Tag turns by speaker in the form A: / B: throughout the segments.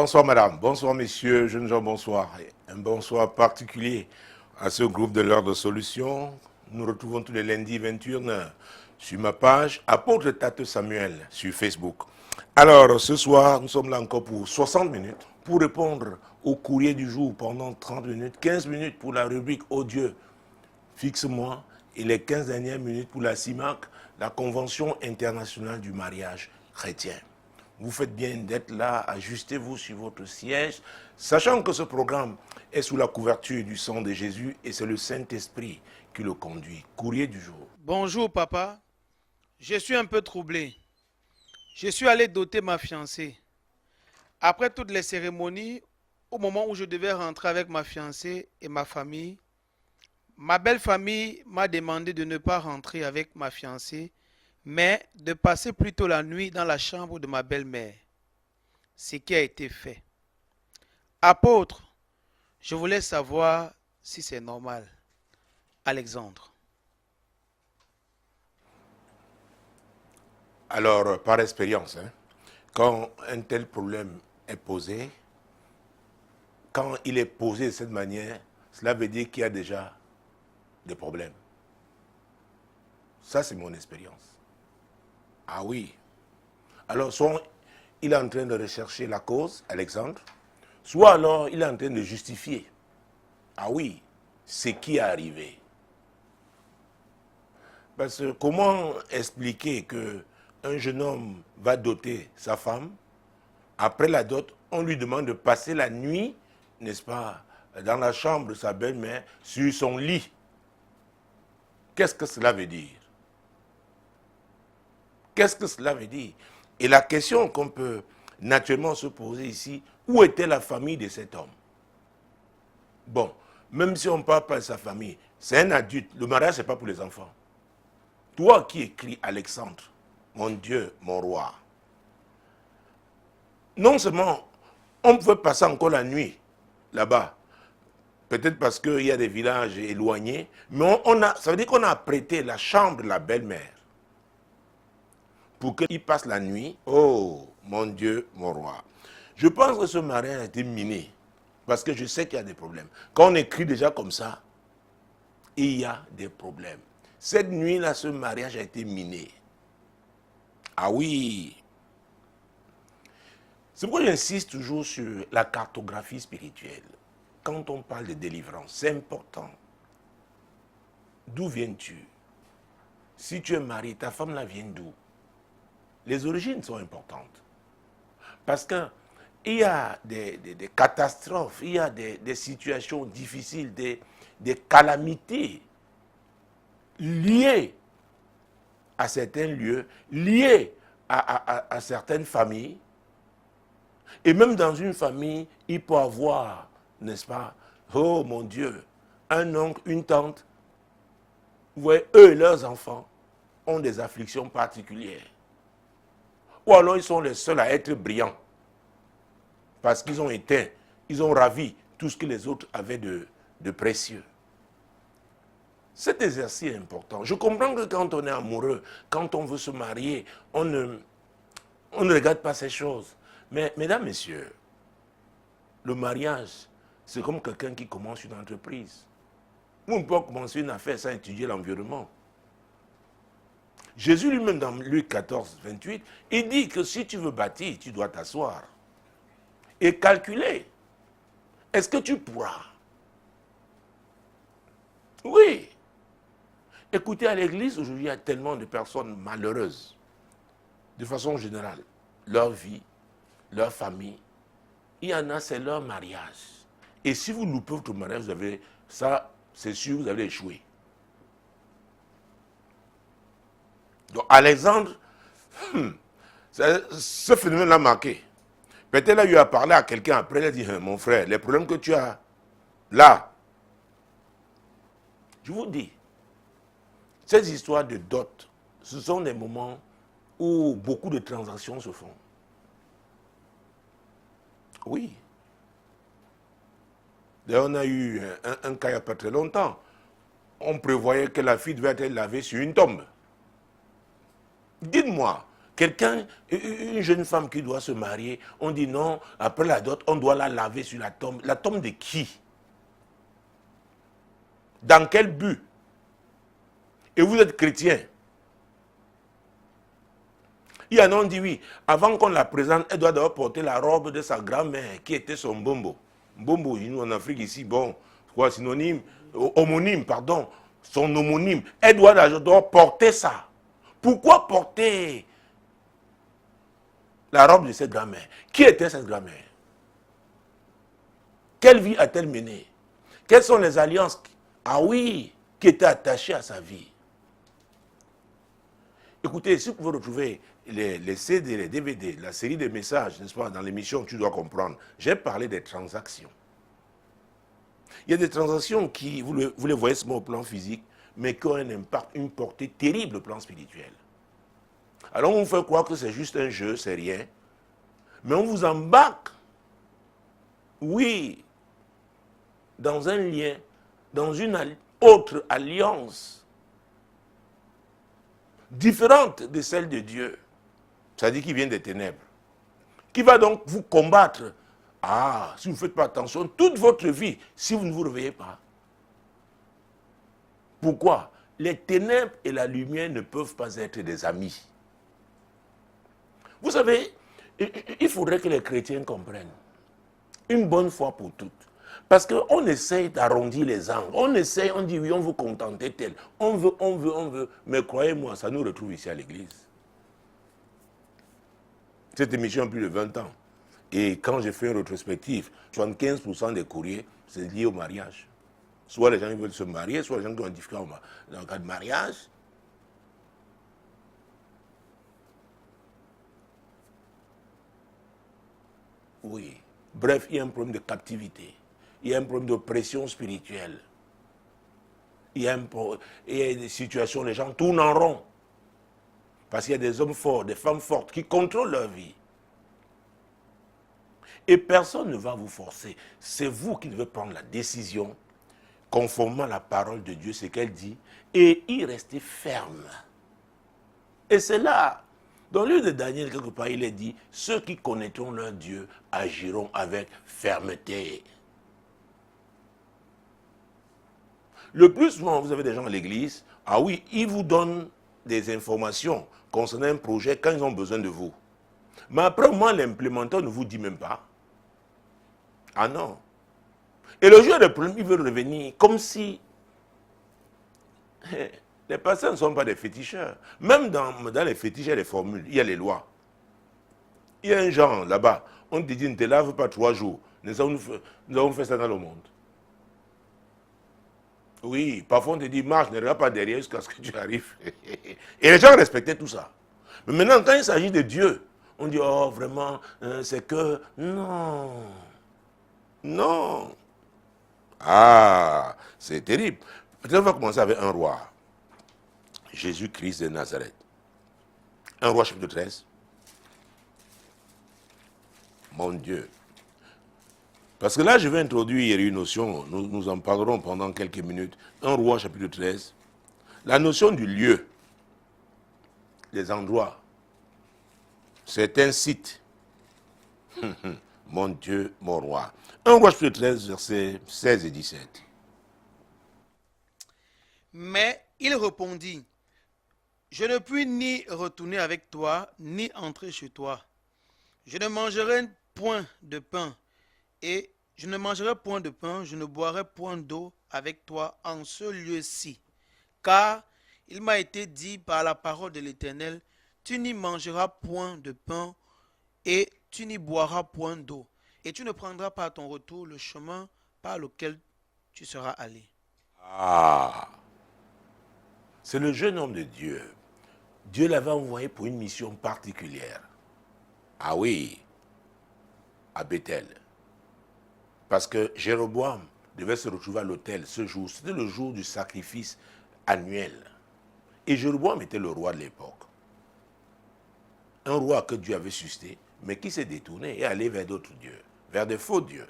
A: Bonsoir madame, bonsoir messieurs, jeunes gens, bonsoir. Un bonsoir particulier à ce groupe de l'heure de solution. Nous retrouvons tous les lundis 21h sur ma page Apôtre Tate Samuel sur Facebook. Alors ce soir, nous sommes là encore pour 60 minutes pour répondre au courrier du jour pendant 30 minutes, 15 minutes pour la rubrique Oh Dieu, fixe-moi, et les 15 dernières minutes pour la CIMAC, la Convention internationale du mariage chrétien. Vous faites bien d'être là, ajustez-vous sur votre siège, sachant que ce programme est sous la couverture du sang de Jésus et c'est le Saint-Esprit qui le conduit. Courrier du jour.
B: Bonjour papa, je suis un peu troublé. Je suis allé doter ma fiancée. Après toutes les cérémonies, au moment où je devais rentrer avec ma fiancée et ma famille, ma belle famille m'a demandé de ne pas rentrer avec ma fiancée, mais de passer plutôt la nuit dans la chambre de ma belle-mère. Ce qui a été fait. Apôtre, je voulais savoir si c'est normal. Alexandre.
A: Alors, par expérience, quand un tel problème est posé, quand il est posé de cette manière, cela veut dire qu'il y a déjà des problèmes. Ça, c'est mon expérience. Ah oui. Alors, soit il est en train de rechercher la cause, Alexandre, soit alors il est en train de justifier. Ah oui, c'est qui est arrivé. Parce que comment expliquer qu'un jeune homme va doter sa femme, après la dot, on lui demande de passer la nuit, n'est-ce pas, dans la chambre de sa belle-mère, sur son lit. Qu'est-ce que cela veut dire? Qu'est-ce que cela veut dire? Et la question qu'on peut naturellement se poser ici, où était la famille de cet homme? Bon, même si on ne parle pas de sa famille, c'est un adulte, le mariage, ce n'est pas pour les enfants. Toi qui écris Alexandre, mon Dieu, mon roi, non seulement on peut passer encore la nuit là-bas, peut-être parce qu'il y a des villages éloignés, mais ça veut dire qu'on a prêté la chambre de la belle-mère pour qu'il passe la nuit. Oh, mon Dieu, mon roi. Je pense que ce mariage a été miné, parce que je sais qu'il y a des problèmes. Quand on écrit déjà comme ça, il y a des problèmes. Cette nuit-là, ce mariage a été miné. Ah oui. C'est pourquoi j'insiste toujours sur la cartographie spirituelle. Quand on parle de délivrance, c'est important. D'où viens-tu? Si tu es marié, ta femme là vient d'où? Les origines sont importantes. Parce qu'il y a des catastrophes, il y a des situations difficiles, des calamités liées à certains lieux, liées à certaines familles. Et même dans une famille, il peut avoir, n'est-ce pas, oh mon Dieu, un oncle, une tante, vous voyez, eux et leurs enfants ont des afflictions particulières. Ou alors ils sont les seuls à être brillants. Parce qu'ils ont éteint, ils ont ravi tout ce que les autres avaient de précieux. Cet exercice est important. Je comprends que quand on est amoureux, quand on veut se marier, on ne regarde pas ces choses. Mais, mesdames, messieurs, le mariage, c'est comme quelqu'un qui commence une entreprise. Vous ne pouvez pas commencer une affaire sans étudier l'environnement. Jésus lui-même, dans Luc 14, 28, il dit que si tu veux bâtir, tu dois t'asseoir et calculer. Est-ce que tu pourras? Oui. Écoutez, à l'église, aujourd'hui, il y a tellement de personnes malheureuses. De façon générale, leur vie, leur famille, il y en a, c'est leur mariage. Et si vous loupez votre mariage, vous avez ça, c'est sûr, vous allez échouer. Donc, Alexandre, ce phénomène l'a marqué. Peut-être là, il a parlé à quelqu'un après, il a dit, mon frère, les problèmes que tu as là, je vous dis, ces histoires de dot, ce sont des moments où beaucoup de transactions se font. Oui. D'ailleurs, on a eu un cas il n'y a pas très longtemps. On prévoyait que la fille devait être lavée sur une tombe. Dites-moi, Quelqu'un, une jeune femme qui doit se marier, on dit non, après la dot, on doit la laver sur la tombe. La tombe de qui? Dans quel but? Et vous êtes chrétien. Il y en a qui dit oui, avant qu'on la présente, elle doit d'abord porter la robe de sa grand-mère, qui était son bombo. Bombo, nous en Afrique ici, bon, quoi, synonyme, homonyme, pardon, son homonyme. Elle doit d'abord porter ça. Pourquoi porter la robe de cette grand-mère? Qui était cette grand-mère? Quelle vie a-t-elle menée? Quelles sont les alliances, ah oui, qui étaient attachées à sa vie? Écoutez, si vous pouvez retrouver les CD, les DVD, la série de messages, n'est-ce pas, dans l'émission Tu dois comprendre, j'ai parlé des transactions. Il y a des transactions qui, vous les voyez seulement au plan physique, mais qui ont un impact, une portée terrible au plan spirituel. Alors on vous fait croire que c'est juste un jeu, c'est rien, mais on vous embarque, oui, dans un lien, dans une autre alliance, différente de celle de Dieu. C'est-à-dire qui vient des ténèbres. Qui va donc vous combattre. Ah, si vous ne faites pas attention, toute votre vie, si vous ne vous réveillez pas. Pourquoi? Les ténèbres et la lumière ne peuvent pas être des amis. Vous savez, il faudrait que les chrétiens comprennent. Une bonne fois pour toutes. Parce qu'on essaye d'arrondir les angles. On essaye, on dit oui, on veut contenter tel. On veut. Mais croyez-moi, ça nous retrouve ici à l'église. Cette émission a plus de 20 ans. Et quand j'ai fait une rétrospective, 75% des courriers, c'est lié au mariage. Soit les gens qui veulent se marier, soit les gens qui ont un difficulté dans le cas de mariage. Oui. Bref, il y a un problème de captivité. Il y a un problème d'oppression spirituelle. Il y a des situations, les gens tournent en rond. Parce qu'il y a des hommes forts, des femmes fortes qui contrôlent leur vie. Et personne ne va vous forcer. C'est vous qui devez prendre la décision, conformément à la parole de Dieu, ce qu'elle dit, et y rester ferme. Et c'est là, dans le livre de Daniel, quelque part, il est dit, ceux qui connaîtront leur Dieu agiront avec fermeté. Le plus souvent, vous avez des gens à l'église, ah oui, ils vous donnent des informations concernant un projet quand ils ont besoin de vous. Mais après, moi, l'implémenteur ne vous dit même pas. Ah non. Et le jour des problèmes, il veut revenir comme si les pasteurs ne sont pas des féticheurs. Même dans les fétiches, il y a les formules, il y a les lois. Il y a un genre là-bas, on te dit ne te lave pas 3 jours. Nous avons fait ça dans le monde. Oui, parfois on te dit marche, ne regarde pas derrière jusqu'à ce que tu arrives. Et les gens respectaient tout ça. Mais maintenant, quand il s'agit de Dieu, on dit oh vraiment, c'est que non. Non. Ah, c'est terrible. Peut-être on va commencer avec un roi. Jésus-Christ de Nazareth. Un roi chapitre 13. Mon Dieu. Parce que là, je vais introduire une notion, nous en parlerons pendant quelques minutes. Un roi chapitre 13. La notion du lieu, les endroits, c'est un site. Mon Dieu, mon roi. Un roi chapitre 13, versets 16 et 17.
B: Mais il répondit, je ne puis ni retourner avec toi, ni entrer chez toi. Je ne mangerai point de pain, et je ne mangerai point de pain, je ne boirai point d'eau avec toi en ce lieu-ci. Car il m'a été dit par la parole de l'Éternel, tu n'y mangeras point de pain, et tu n'y boiras point d'eau, et tu ne prendras pas à ton retour le chemin par lequel tu seras allé.
A: Ah, c'est le jeune homme de Dieu. Dieu l'avait envoyé pour une mission particulière. Ah oui, à Bethel. Parce que Jéroboam devait se retrouver à l'autel ce jour. C'était le jour du sacrifice annuel. Et Jéroboam était le roi de l'époque. Un roi que Dieu avait suscité, mais qui s'est détourné et allé vers d'autres dieux, vers des faux dieux.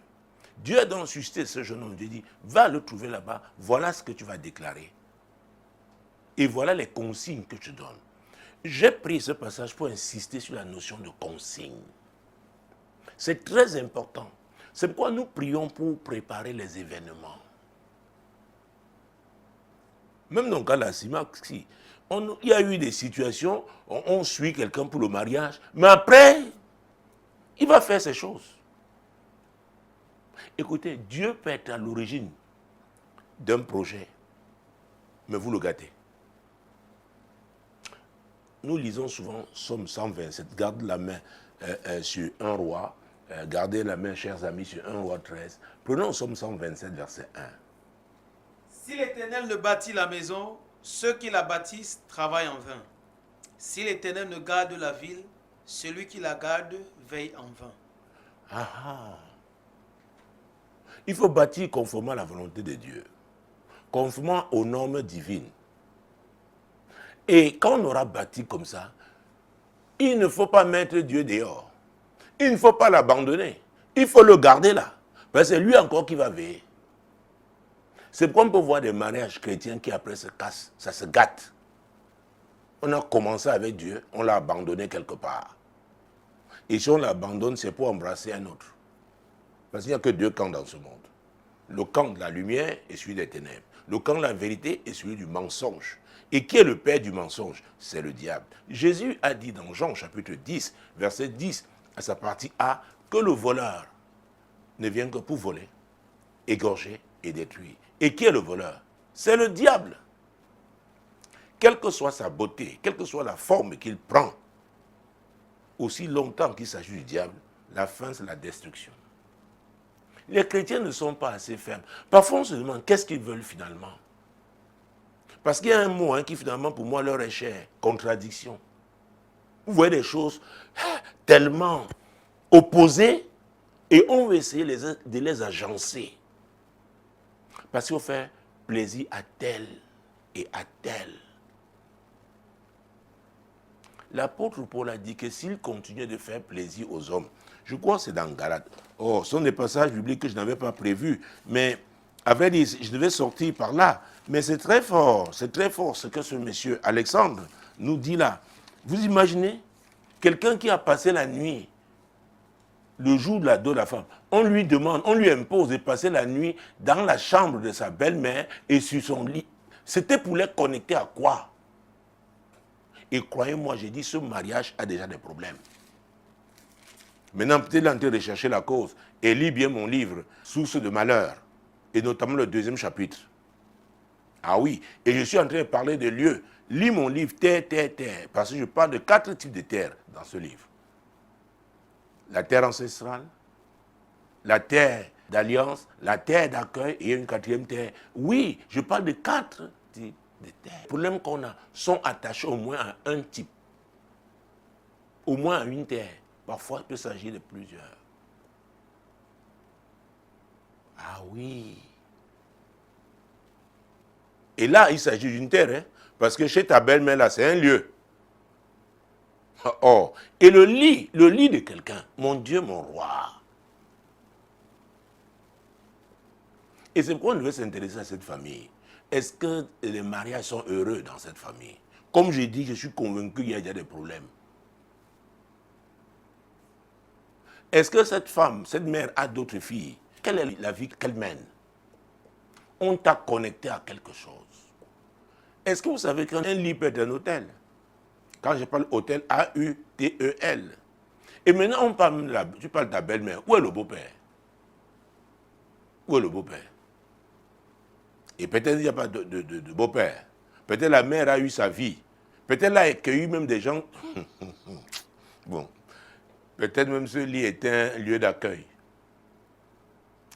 A: Dieu a donc suscité ce jeune homme. Dieu dit, va le trouver là-bas, voilà ce que tu vas déclarer. Et voilà les consignes que je donne. J'ai pris ce passage pour insister sur la notion de consigne. C'est très important. C'est pourquoi nous prions pour préparer les événements. Même dans le cas de la CIMAC, il y a eu des situations, on suit quelqu'un pour le mariage, mais après, il va faire ces choses. Écoutez, Dieu peut être à l'origine d'un projet, mais vous le gâtez. Nous lisons souvent Somme 127, garde la main sur 1 roi, gardez la main, chers amis, sur 1 roi 13. Prenons Somme 127, verset 1.
B: Si l'Éternel ne bâtit la maison, ceux qui la bâtissent travaillent en vain. Si l'Éternel ne garde la ville, celui qui la garde veille en vain.
A: Ah ah. Il faut bâtir conformément à la volonté de Dieu, conformément aux normes divines. Et quand on aura bâti comme ça, il ne faut pas mettre Dieu dehors. Il ne faut pas l'abandonner. Il faut le garder là. Parce que c'est lui encore qui va veiller. C'est pourquoi on peut voir des mariages chrétiens qui après se cassent, ça se gâte. On a commencé avec Dieu, on l'a abandonné quelque part. Et si on l'abandonne, c'est pour embrasser un autre. Parce qu'il n'y a que deux camps dans ce monde. Le camp de la lumière et celui des ténèbres. Le camp de la vérité et celui du mensonge. Et qui est le père du mensonge? C'est le diable. Jésus a dit dans Jean chapitre 10, verset 10, à sa partie A, que le voleur ne vient que pour voler, égorger et détruire. Et qui est le voleur? C'est le diable. Quelle que soit sa beauté, quelle que soit la forme qu'il prend, aussi longtemps qu'il s'agit du diable, la fin c'est la destruction. Les chrétiens ne sont pas assez fermes. Parfois on se demande qu'est-ce qu'ils veulent finalement. Parce qu'il y a un mot qui finalement pour moi leur est cher, contradiction. Vous voyez des choses tellement opposées et on veut essayer de les agencer. Parce qu'il faut faire plaisir à tel et à tel. L'apôtre Paul a dit que s'il continuait de faire plaisir aux hommes, je crois que c'est dans Galates. Oh, ce sont des passages bibliques que je n'avais pas prévus, mais à vrai dire, je devais sortir par là. Mais c'est très fort ce que ce monsieur Alexandre nous dit là. Vous imaginez quelqu'un qui a passé la nuit, le jour de la femme, on lui demande, on lui impose de passer la nuit dans la chambre de sa belle-mère et sur son lit. C'était pour les connecter à quoi? Et croyez-moi, j'ai dit, ce mariage a déjà des problèmes. Maintenant, peut-être en train de rechercher la cause. Et lis bien mon livre, Source de malheur, et notamment le 2e chapitre. Ah oui, et je suis en train de parler de lieux. Lis mon livre, Terre, Terre, Terre, parce que je parle de 4 types de terres dans ce livre. La terre ancestrale, la terre d'alliance, la terre d'accueil et une 4e terre. Oui, je parle de 4 types de terres. Les problèmes qu'on a sont attachés au moins à un type, au moins à une terre. Parfois, il peut s'agir de plusieurs. Ah oui. Et là, il s'agit d'une terre, parce que chez ta belle-mère, là, c'est un lieu. Oh, et le lit de quelqu'un, mon Dieu, mon roi. Et c'est pourquoi on devait s'intéresser à cette famille. Est-ce que les mariages sont heureux dans cette famille? Comme j'ai dit, je suis convaincu qu'il y a déjà des problèmes. Est-ce que cette femme, cette mère a d'autres filles? Quelle est la vie qu'elle mène? On t'a connecté à quelque chose. Est-ce que vous savez qu'un lit peut être un hôtel? Quand je parle hôtel, A-U-T-E-L. Et maintenant, on parle tu parles de ta belle-mère. Où est le beau-père? Où est le beau-père? Et peut-être il n'y a pas de beau-père. Peut-être la mère a eu sa vie. Peut-être elle a accueilli même des gens. Bon. Peut-être même ce lit était un lieu d'accueil.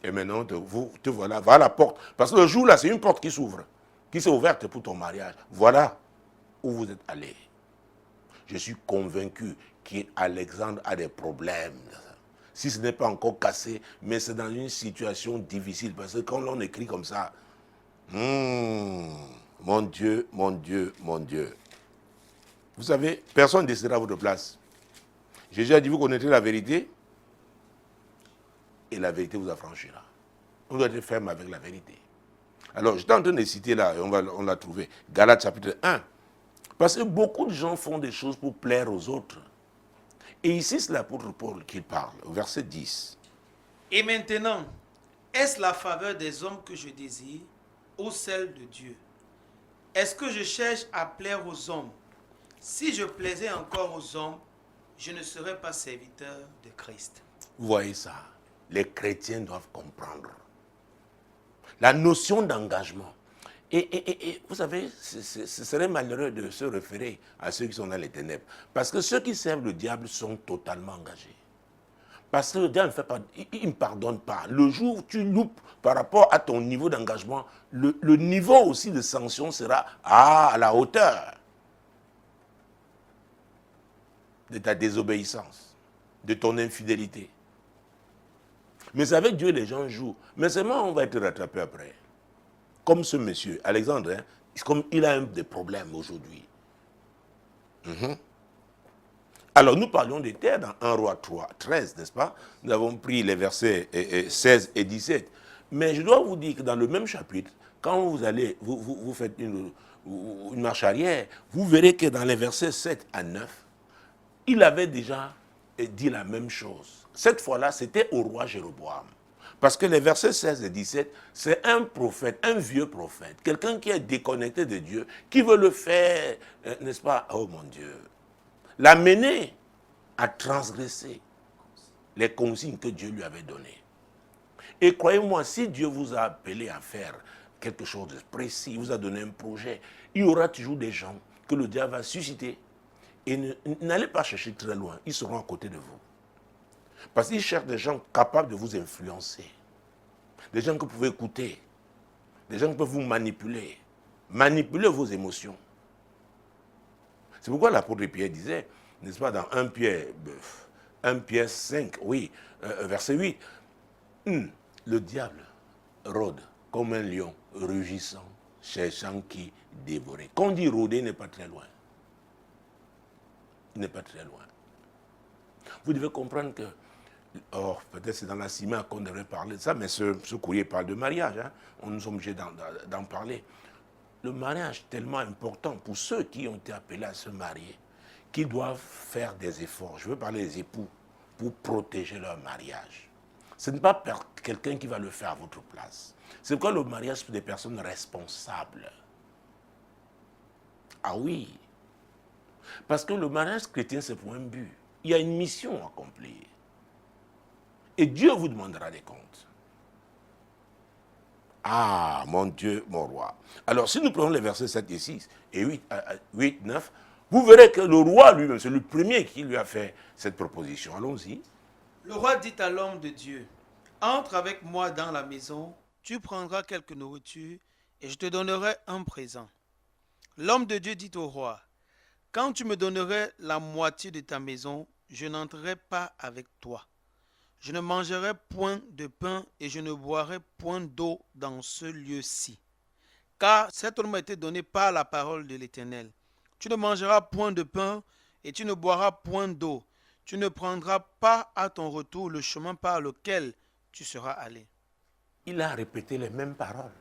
A: Et maintenant, te voilà, va à la porte. Parce que le jour là, c'est une porte qui s'ouvre, qui s'est ouverte pour ton mariage. Voilà où vous êtes allés. Je suis convaincu qu'Alexandre a des problèmes. Si ce n'est pas encore cassé, mais c'est dans une situation difficile. Parce que quand l'on écrit comme ça, mon Dieu, mon Dieu, mon Dieu. Vous savez, personne ne décidera à votre place. Jésus a dit, vous connaîtrez la vérité, et la vérité vous affranchira. On doit être ferme avec la vérité. Alors, j'étais en train de citer là, et on l'a trouvé, Galates chapitre 1. Parce que beaucoup de gens font des choses pour plaire aux autres. Et ici, c'est l'apôtre Paul qui parle, au verset 10.
B: Et maintenant, est-ce la faveur des hommes que je désire ou celle de Dieu? Est-ce que je cherche à plaire aux hommes? Si je plaisais encore aux hommes, je ne serais pas serviteur de Christ.
A: Vous voyez ça? Les chrétiens doivent comprendre la notion d'engagement. Et vous savez, ce serait malheureux de se référer à ceux qui sont dans les ténèbres. Parce que ceux qui servent le diable sont totalement engagés. Parce que le diable ne pardonne pas. Le jour où tu loupes par rapport à ton niveau d'engagement, le niveau aussi de sanction sera à la hauteur de ta désobéissance, de ton infidélité. Mais avec Dieu, les gens jouent. Mais seulement on va être rattrapé après. Comme ce monsieur, Alexandre, hein, comme il a des problèmes aujourd'hui. Alors nous parlions des terres dans 1 Roi 3, 13, n'est-ce pas? Nous avons pris les versets 16 et 17. Mais je dois vous dire que dans le même chapitre, quand vous allez, vous faites une marche arrière, vous verrez que dans les versets 7 à 9, il avait déjà dit la même chose. Cette fois-là, c'était au roi Jéroboam. Parce que les versets 16 et 17, c'est un prophète, un vieux prophète, quelqu'un qui est déconnecté de Dieu, qui veut le faire, n'est-ce pas? Oh mon Dieu. L'amener à transgresser les consignes que Dieu lui avait données. Et croyez-moi, si Dieu vous a appelé à faire quelque chose de précis, il vous a donné un projet, il y aura toujours des gens que le diable va susciter. Et n'allez pas chercher très loin, ils seront à côté de vous. Parce qu'ils cherchent des gens capables de vous influencer. Des gens que vous pouvez écouter. Des gens qui peuvent vous manipuler. Manipuler vos émotions. C'est pourquoi l'apôtre Pierre disait, n'est-ce pas, dans 1 Pierre 5, oui, verset 8, le diable rôde comme un lion rugissant, cherchant qui dévorer. Quand on dit rôder, il n'est pas très loin. Il n'est pas très loin. Vous devez comprendre que, peut-être c'est dans la CIMA qu'on devrait parler de ça, mais ce courrier parle de mariage. Hein. Nous sommes obligés d'en parler. Le mariage est tellement important pour ceux qui ont été appelés à se marier, qu'ils doivent faire des efforts. Je veux parler des époux pour protéger leur mariage. Ce n'est pas quelqu'un qui va le faire à votre place. C'est quoi le mariage pour des personnes responsables? Ah oui. Parce que le mariage chrétien, c'est pour un but. Il y a une mission à accomplir. Et Dieu vous demandera des comptes. Ah, mon Dieu, mon roi. Alors, si nous prenons les versets 7 et 6 et 8, 9, vous verrez que le roi lui-même, c'est le premier qui lui a fait cette proposition. Allons-y.
B: Le roi dit à l'homme de Dieu, entre avec moi dans la maison, tu prendras quelque nourriture et je te donnerai un présent. L'homme de Dieu dit au roi, quand tu me donnerais la moitié de ta maison, je n'entrerai pas avec toi. Je ne mangerai point de pain et je ne boirai point d'eau dans ce lieu-ci. Car cet ordre m'a été donné par la parole de l'Éternel. Tu ne mangeras point de pain et tu ne boiras point d'eau. Tu ne prendras pas à ton retour le chemin par lequel tu seras allé.
A: Il a répété les mêmes paroles.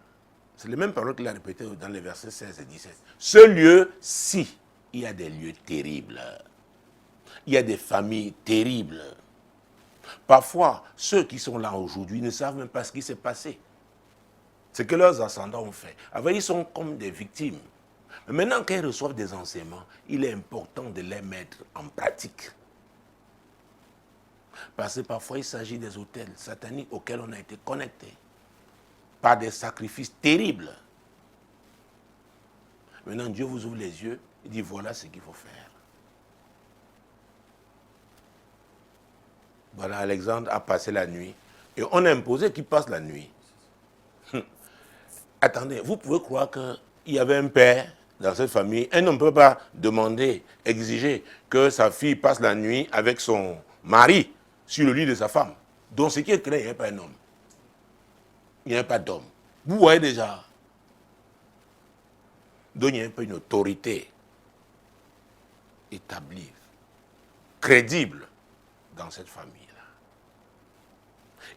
A: C'est les mêmes paroles qu'il a répétées dans les versets 16 et 17. Ce lieu-ci, il y a des lieux terribles. Il y a des familles terribles. Parfois, ceux qui sont là aujourd'hui ne savent même pas ce qui s'est passé. Ce que leurs ascendants ont fait. Alors, ils sont comme des victimes. Mais maintenant qu'ils reçoivent des enseignements, il est important de les mettre en pratique. Parce que parfois, il s'agit des autels sataniques auxquels on a été connecté par des sacrifices terribles. Maintenant, Dieu vous ouvre les yeux et dit, voilà ce qu'il faut faire. Voilà, Alexandre a passé la nuit. Et on a imposé qu'il passe la nuit. Attendez, vous pouvez croire qu'il y avait un père dans cette famille. Un homme ne peut pas demander, exiger que sa fille passe la nuit avec son mari sur le lit de sa femme. Donc ce qui est clair, il n'y a pas un homme. Il n'y a pas d'homme. Vous voyez déjà. Donc il n'y a pas une autorité établie, crédible dans cette famille-là.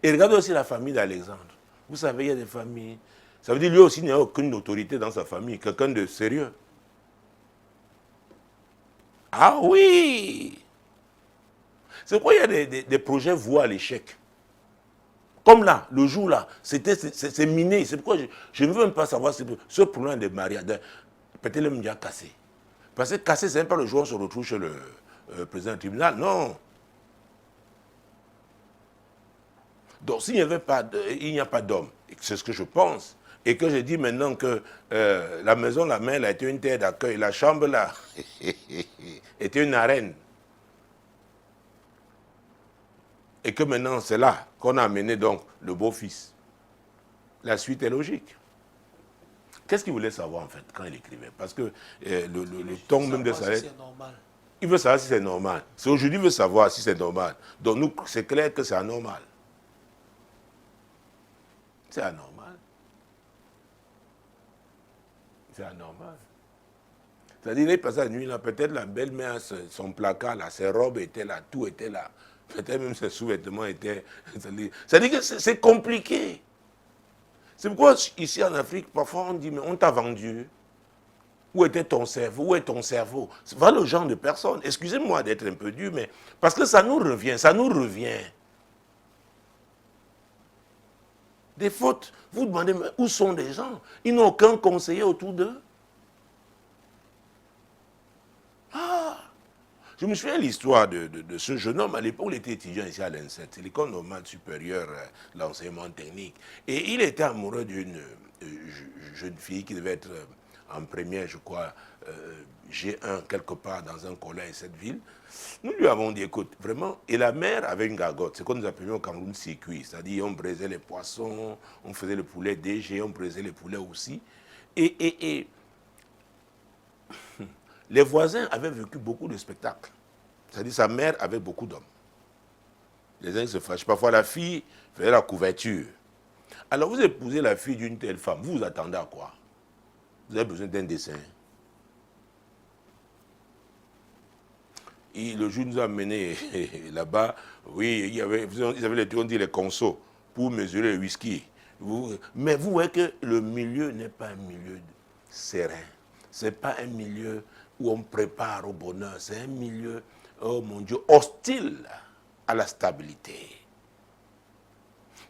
A: Et regardez aussi la famille d'Alexandre. Vous savez, il y a des familles. Ça veut dire lui aussi, il n'y a aucune autorité dans sa famille, quelqu'un de sérieux. Ah oui. C'est pourquoi il y a des projets voués à l'échec. Comme là, le jour là, c'est miné. C'est pourquoi je ne veux même pas savoir ce problème de mariage. Peut-être le média cassé. Parce que cassé, c'est même pas le jour où on se retrouve chez le président du tribunal. Non. Donc s'il n'y avait pas, il n'y a pas d'homme, c'est ce que je pense, et que je dis maintenant que la maison, la mère, a été une terre d'accueil, la chambre là était une arène, et que maintenant c'est là qu'on a amené donc le beau-fils. La suite est logique. Qu'est-ce qu'il voulait savoir en fait quand il écrivait? Parce que le ton même de sa lettre, il veut savoir si c'est normal. C'est aujourd'hui qu'il veut savoir si c'est normal. Donc nous, c'est clair que c'est anormal. C'est anormal. C'est anormal. C'est-à-dire, il passait la nuit là, peut-être la belle-mère, son placard là, ses robes étaient là, tout était là. Peut-être même ses sous-vêtements étaient... C'est-à-dire que c'est compliqué. C'est pourquoi ici en Afrique, parfois on dit, mais on t'a vendu. Où était ton cerveau? Où est ton cerveau? C'est pas le genre de personne. Excusez-moi d'être un peu dur, mais parce que ça nous revient, ça nous revient. Des fautes, vous demandez, mais où sont les gens? Ils n'ont aucun conseiller autour d'eux. Ah! Je me souviens de l'histoire de ce jeune homme. À l'époque, il était étudiant ici à l'INSET, c'est l'école normale supérieure, l'enseignement technique. Et il était amoureux d'une jeune fille qui devait être en première, je crois, G1, quelque part dans un collège de cette ville. Nous lui avons dit, écoute, vraiment, et la mère avait une gargote, c'est ce que nous appelions au Cameroun circuit, c'est-à-dire on braisait les poissons, on faisait le poulet DG, on braisait les poulets aussi. Et les voisins avaient vécu beaucoup de spectacles. C'est-à-dire sa mère avait beaucoup d'hommes. Les uns se fâchent. Parfois la fille faisait la couverture. Alors vous épousez la fille d'une telle femme, vous vous attendez à quoi? Vous avez besoin d'un dessin. Et le jour nous a amenés là-bas, oui, ils avaient les consos pour mesurer le whisky. Mais vous voyez que le milieu n'est pas un milieu serein. Ce n'est pas un milieu où on prépare au bonheur. C'est un milieu, oh mon Dieu, hostile à la stabilité.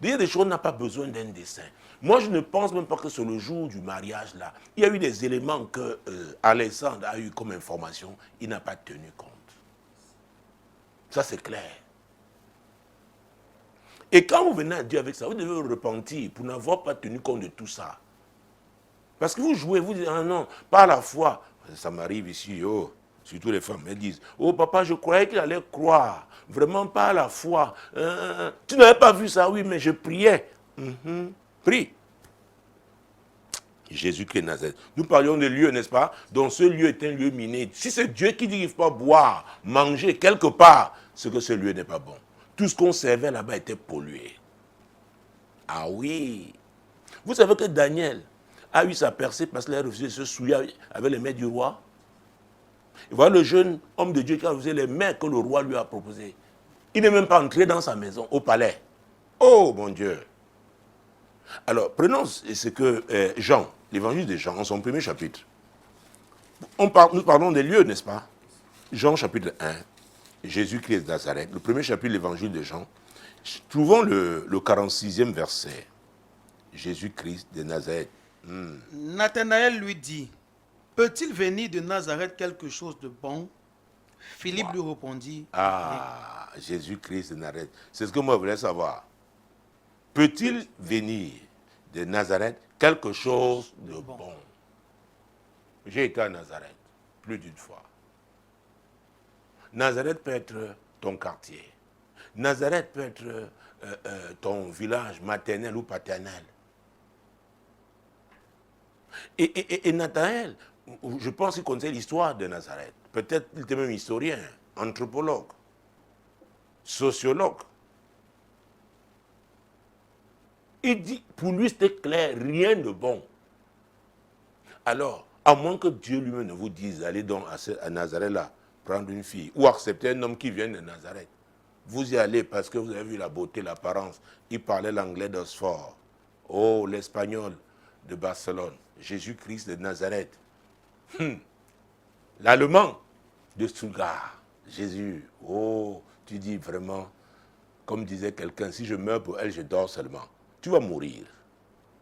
A: Il y a des choses, on n'a pas besoin d'un dessin. Moi, je ne pense même pas que c'est le jour du mariage, là, il y a eu des éléments que Alexandre a eu comme information, il n'a pas tenu compte. Ça, c'est clair. Et quand vous venez à Dieu avec ça, vous devez vous repentir pour n'avoir pas tenu compte de tout ça. Parce que vous jouez, vous dites, ah non, pas à la foi. Ça m'arrive ici, oh, surtout les femmes, elles disent, oh papa, je croyais qu'il allait croire. Vraiment pas à la foi. Tu n'avais pas vu ça, oui, mais je priais. Prie. Jésus-Christ Nazareth. Nous parlions de lieu, n'est-ce pas? Donc ce lieu est un lieu miné. Si c'est Dieu qui dit qu'il ne faut pas boire, manger quelque part, c'est que ce lieu n'est pas bon. Tout ce qu'on servait là-bas était pollué. Ah oui. Vous savez que Daniel a eu sa percée parce qu'il a refusé de se souiller avec les mets du roi. Et voilà le jeune homme de Dieu qui a refusé les mets que le roi lui a proposés. Il n'est même pas entré dans sa maison, au palais. Oh mon Dieu. Alors, prenons ce que Jean, l'évangile de Jean, en son premier chapitre. Nous parlons des lieux, n'est-ce pas? Jean chapitre 1, Jésus-Christ de Nazareth, le premier chapitre de l'évangile de Jean. Trouvons le 46e verset. Jésus-Christ de Nazareth.
B: Nathanaël lui dit, peut-il venir de Nazareth quelque chose de bon? Philippe lui répondit,
A: ah, Jésus-Christ de Nazareth. C'est ce que moi je voulais savoir. Peut-il venir de Nazareth quelque chose de bon? J'ai été à Nazareth plus d'une fois. Nazareth peut être ton quartier. Nazareth peut être ton village maternel ou paternel. Et Nathanaël, je pense qu'il connaissait l'histoire de Nazareth. Peut-être qu'il était même historien, anthropologue, sociologue. Il dit, pour lui c'était clair, rien de bon. Alors, à moins que Dieu lui-même ne vous dise, allez donc à Nazareth là, prendre une fille, ou accepter un homme qui vient de Nazareth. Vous y allez parce que vous avez vu la beauté, l'apparence. Il parlait l'anglais d'Oxford. Oh, l'espagnol de Barcelone. Jésus-Christ de Nazareth. L'allemand. de Stuttgart. Jésus, oh, tu dis vraiment, comme disait quelqu'un, si je meurs pour elle, je dors seulement. Tu vas mourir.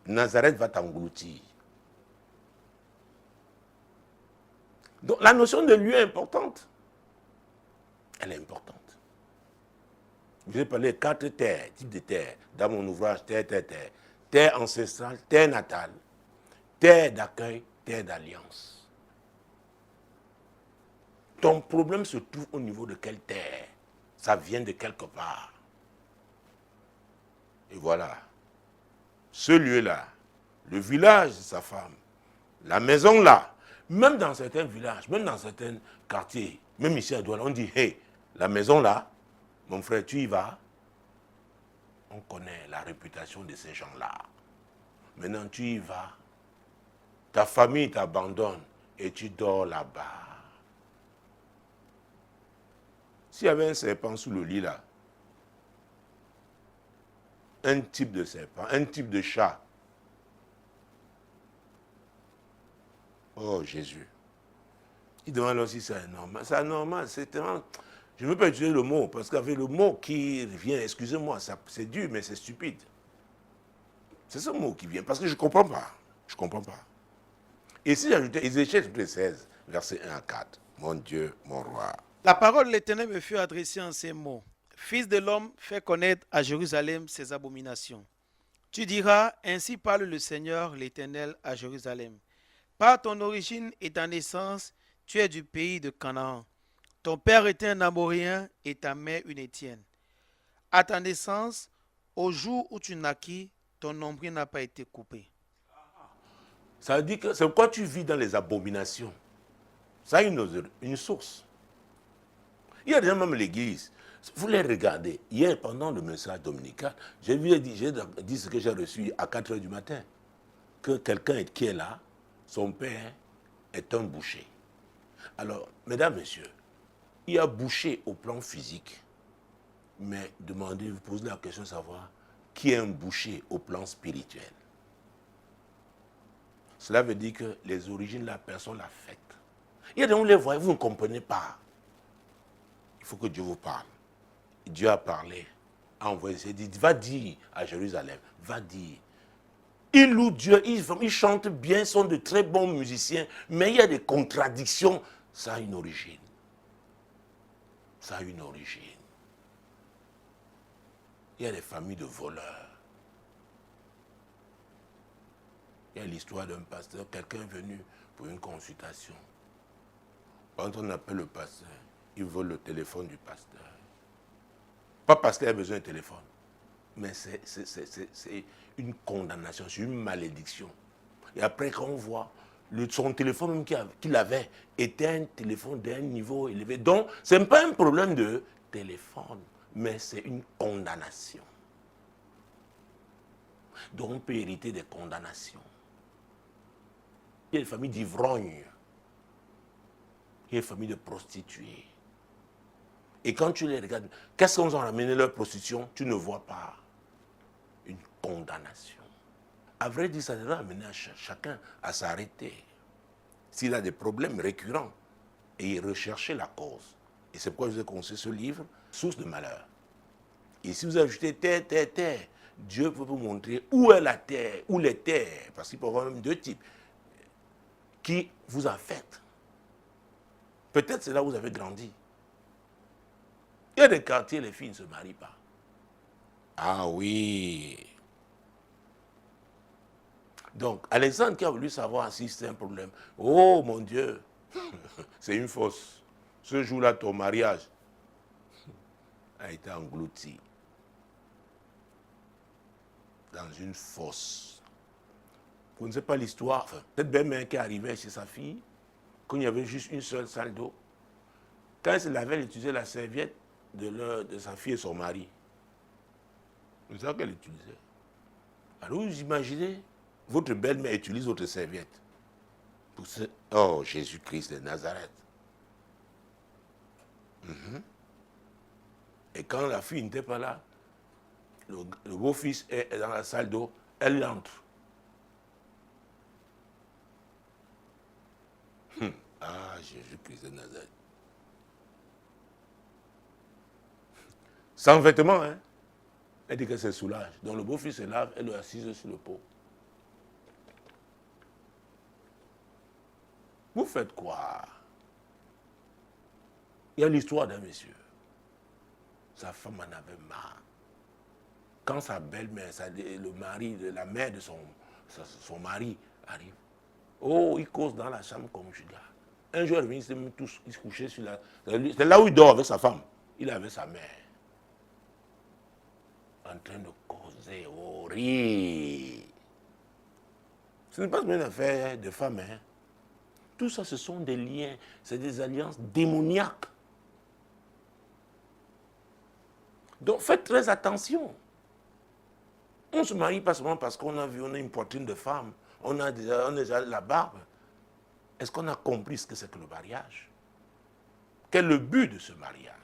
A: Nazareth va t'engloutir. Donc la notion de lieu est importante. Elle est importante. Je vais parler de 4 terres, types de terres. Dans mon ouvrage, terre. Terre ancestrale, terre natale, terre d'accueil, terre d'alliance. Ton problème se trouve au niveau de quelle terre? Ça vient de quelque part. Et voilà. Ce lieu-là, le village de sa femme, la maison là, même dans certains villages, même dans certains quartiers, même ici à Douala, on dit, hey, la maison là, mon frère, tu y vas? On connaît la réputation de ces gens-là. Maintenant, tu y vas. Ta famille t'abandonne et tu dors là-bas. S'il y avait un serpent sous le lit là, un type de serpent, un type de chat. Oh Jésus. Il demande aussi si c'est normal. C'est anormal, c'est tellement... Je ne veux pas utiliser le mot, parce qu'avec le mot qui vient, excusez-moi, c'est dur, mais c'est stupide. C'est ce mot qui vient, parce que je ne comprends pas. Je ne comprends pas. Et si j'ajoutais Ézéchiel chapitre 16, versets 1 à 4, mon Dieu, mon roi.
B: La parole de l'Éternel me fut adressée en ces mots. Fils de l'homme, fais connaître à Jérusalem ses abominations. Tu diras, ainsi parle le Seigneur l'Éternel à Jérusalem. Par ton origine et ta naissance, tu es du pays de Canaan. Ton père était un Amoréen et ta mère une Étienne. À ta naissance, au jour où tu naquis, ton nombril n'a pas été coupé.
A: Ça veut dire que c'est pourquoi tu vis dans les abominations. Ça a une source. Il y a des gens, même l'église, vous les regardez. Hier, pendant le message dominical, j'ai dit ce que j'ai reçu à 4 h du matin. Que quelqu'un qui est là, son père est un boucher. Alors, mesdames, messieurs, il y a boucher au plan physique. Mais demandez, vous posez la question de savoir qui est un boucher au plan spirituel. Cela veut dire que les origines de la personne l'a faite. Il y a des gens, vous les voyez, vous ne comprenez pas. Il faut que Dieu vous parle. Dieu a parlé, a envoyé, il dit, va dire à Jérusalem, va dire. Ils louent Dieu, ils chantent bien, sont de très bons musiciens, mais il y a des contradictions. Ça a une origine. Ça a une origine. Il y a des familles de voleurs. Il y a l'histoire d'un pasteur, quelqu'un est venu pour une consultation. Quand on appelle le pasteur, il vole le téléphone du pasteur. Pas parce qu'il a besoin de téléphone, mais c'est une condamnation, c'est une malédiction. Et après, quand on voit, son téléphone même qu'il avait était un téléphone d'un niveau élevé. Donc, ce n'est pas un problème de téléphone, mais c'est une condamnation. Donc, on peut hériter des condamnations. Il y a des familles d'ivrognes. Il y a des familles de prostituées. Et quand tu les regardes, qu'est-ce qu'on a ramené leur prostitution? Tu ne vois pas une condamnation. À vrai dire, ça devrait amener chacun à s'arrêter. S'il a des problèmes récurrents, et rechercher la cause. Et c'est pourquoi je vous ai conseillé ce livre, Source de malheur. Et si vous ajoutez terre, Dieu peut vous montrer où est la terre, où les terres, parce qu'il peut y avoir même 2 types, qui vous affectent. Peut-être c'est là où vous avez grandi. Il y a des quartiers, les filles ne se marient pas. Ah oui. Donc, Alexandre qui a voulu savoir si c'est un problème. Oh mon Dieu, c'est une fausse. Ce jour-là, ton mariage a été englouti dans une fosse. Vous ne connaissez pas l'histoire. Enfin, cette belle-mère qui arrivait chez sa fille, quand il y avait juste une seule salle d'eau, quand elle se lavait, elle utilisait la serviette de sa fille et son mari. C'est ça qu'elle utilisait. Alors vous imaginez, votre belle-mère utilise votre serviette. Oh, Jésus-Christ de Nazareth. Et quand la fille n'était pas là, le beau-fils est dans la salle d'eau, elle entre. Ah, Jésus-Christ de Nazareth. Sans vêtements, hein. Elle dit que c'est soulage. Donc le beau-fils se lave, elle est assise sur le pot. Vous faites quoi? Il y a l'histoire d'un monsieur. Sa femme en avait marre. Quand sa belle-mère, le mari, la mère de son mari arrive, oh, il cause dans la chambre comme je dis. Un jour, il se couchait sur la... C'est là où il dort avec sa femme. Il est avec sa mère. En train de causer, oh, rire. Ce n'est pas une affaire de femme, hein. Tout ça, ce sont des liens, c'est des alliances démoniaques. Donc, faites très attention. On ne se marie pas seulement parce qu'on a vu, on a une poitrine de femme, on a déjà la barbe. Est-ce qu'on a compris ce que c'est que le mariage? Quel est le but de ce mariage?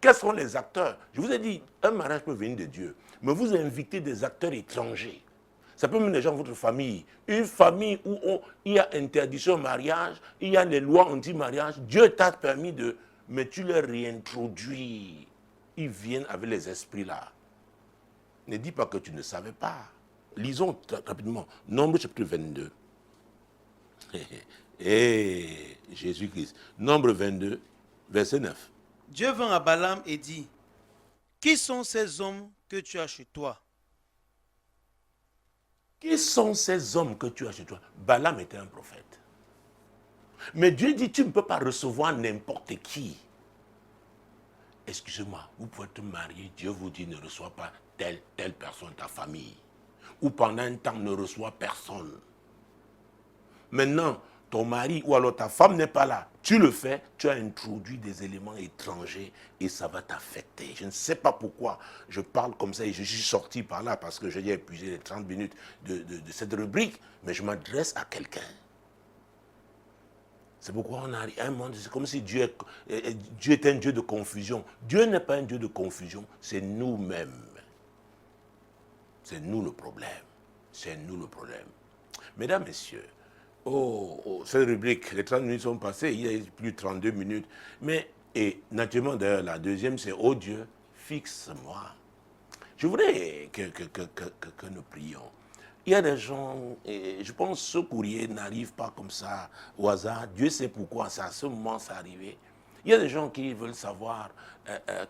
A: Quels sont les acteurs? Je vous ai dit, un mariage peut venir de Dieu, mais vous invitez des acteurs étrangers. Ça peut même des gens de votre famille. Une famille où il y a interdiction au mariage, il y a les lois anti-mariage. Dieu t'a permis de... Mais tu les réintroduis. Ils viennent avec les esprits là. Ne dis pas que tu ne savais pas. Lisons rapidement. Nombre chapitre 22. Et Jésus-Christ. Nombre 22, verset 9.
B: Dieu vint à Balaam et dit, qui sont ces hommes que tu as chez toi?
A: Qui sont ces hommes que tu as chez toi? Balaam était un prophète. Mais Dieu dit, tu ne peux pas recevoir n'importe qui. Excusez-moi, vous pouvez te marier, Dieu vous dit, ne reçois pas telle personne, ta famille. Ou pendant un temps, ne reçois personne. Maintenant, ton mari ou alors ta femme n'est pas là. Tu le fais, tu as introduit des éléments étrangers et ça va t'affecter. Je ne sais pas pourquoi je parle comme ça et je suis sorti par là parce que j'ai épuisé les 30 minutes de cette rubrique, mais je m'adresse à quelqu'un. C'est pourquoi on arrive à un monde, c'est comme si Dieu est un Dieu de confusion. Dieu n'est pas un Dieu de confusion, c'est nous-mêmes. C'est nous le problème. C'est nous le problème. Mesdames, Messieurs, cette rubrique, les 30 minutes sont passées, il y a plus de 32 minutes. Mais, et naturellement, d'ailleurs, la deuxième, c'est « Oh Dieu, fixe-moi ». Je voudrais que nous prions. Il y a des gens, et je pense que ce courrier n'arrive pas comme ça au hasard. Dieu sait pourquoi, à ce moment, c'est arrivé. Il y a des gens qui veulent savoir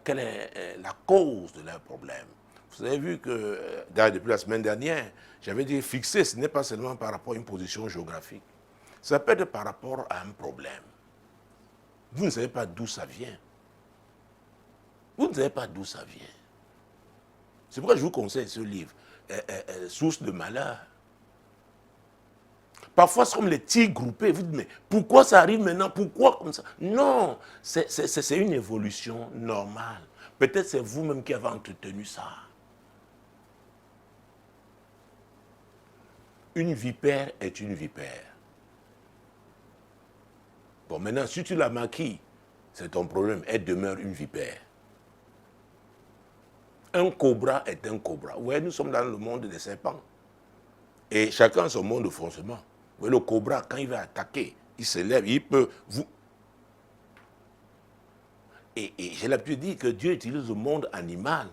A: quelle est la cause de leur problème. Vous avez vu que, depuis la semaine dernière, j'avais dit fixer, ce n'est pas seulement par rapport à une position géographique. Ça peut être par rapport à un problème. Vous ne savez pas d'où ça vient. Vous ne savez pas d'où ça vient. C'est pourquoi je vous conseille ce livre, Source de malheur. Parfois, c'est comme les tirs groupés. Vous dites, mais pourquoi ça arrive maintenant? Pourquoi comme ça? Non, c'est une évolution normale. Peut-être c'est vous-même qui avez entretenu ça. Une vipère est une vipère. Bon, maintenant, si tu la maquilles, c'est ton problème. Elle demeure une vipère. Un cobra est un cobra. Vous voyez, nous sommes dans le monde des serpents. Et chacun a son monde de fonctionnement. Vous voyez, le cobra, quand il va attaquer, il se lève, il peut vous... Et j'ai l'habitude de dire que Dieu utilise le monde animal,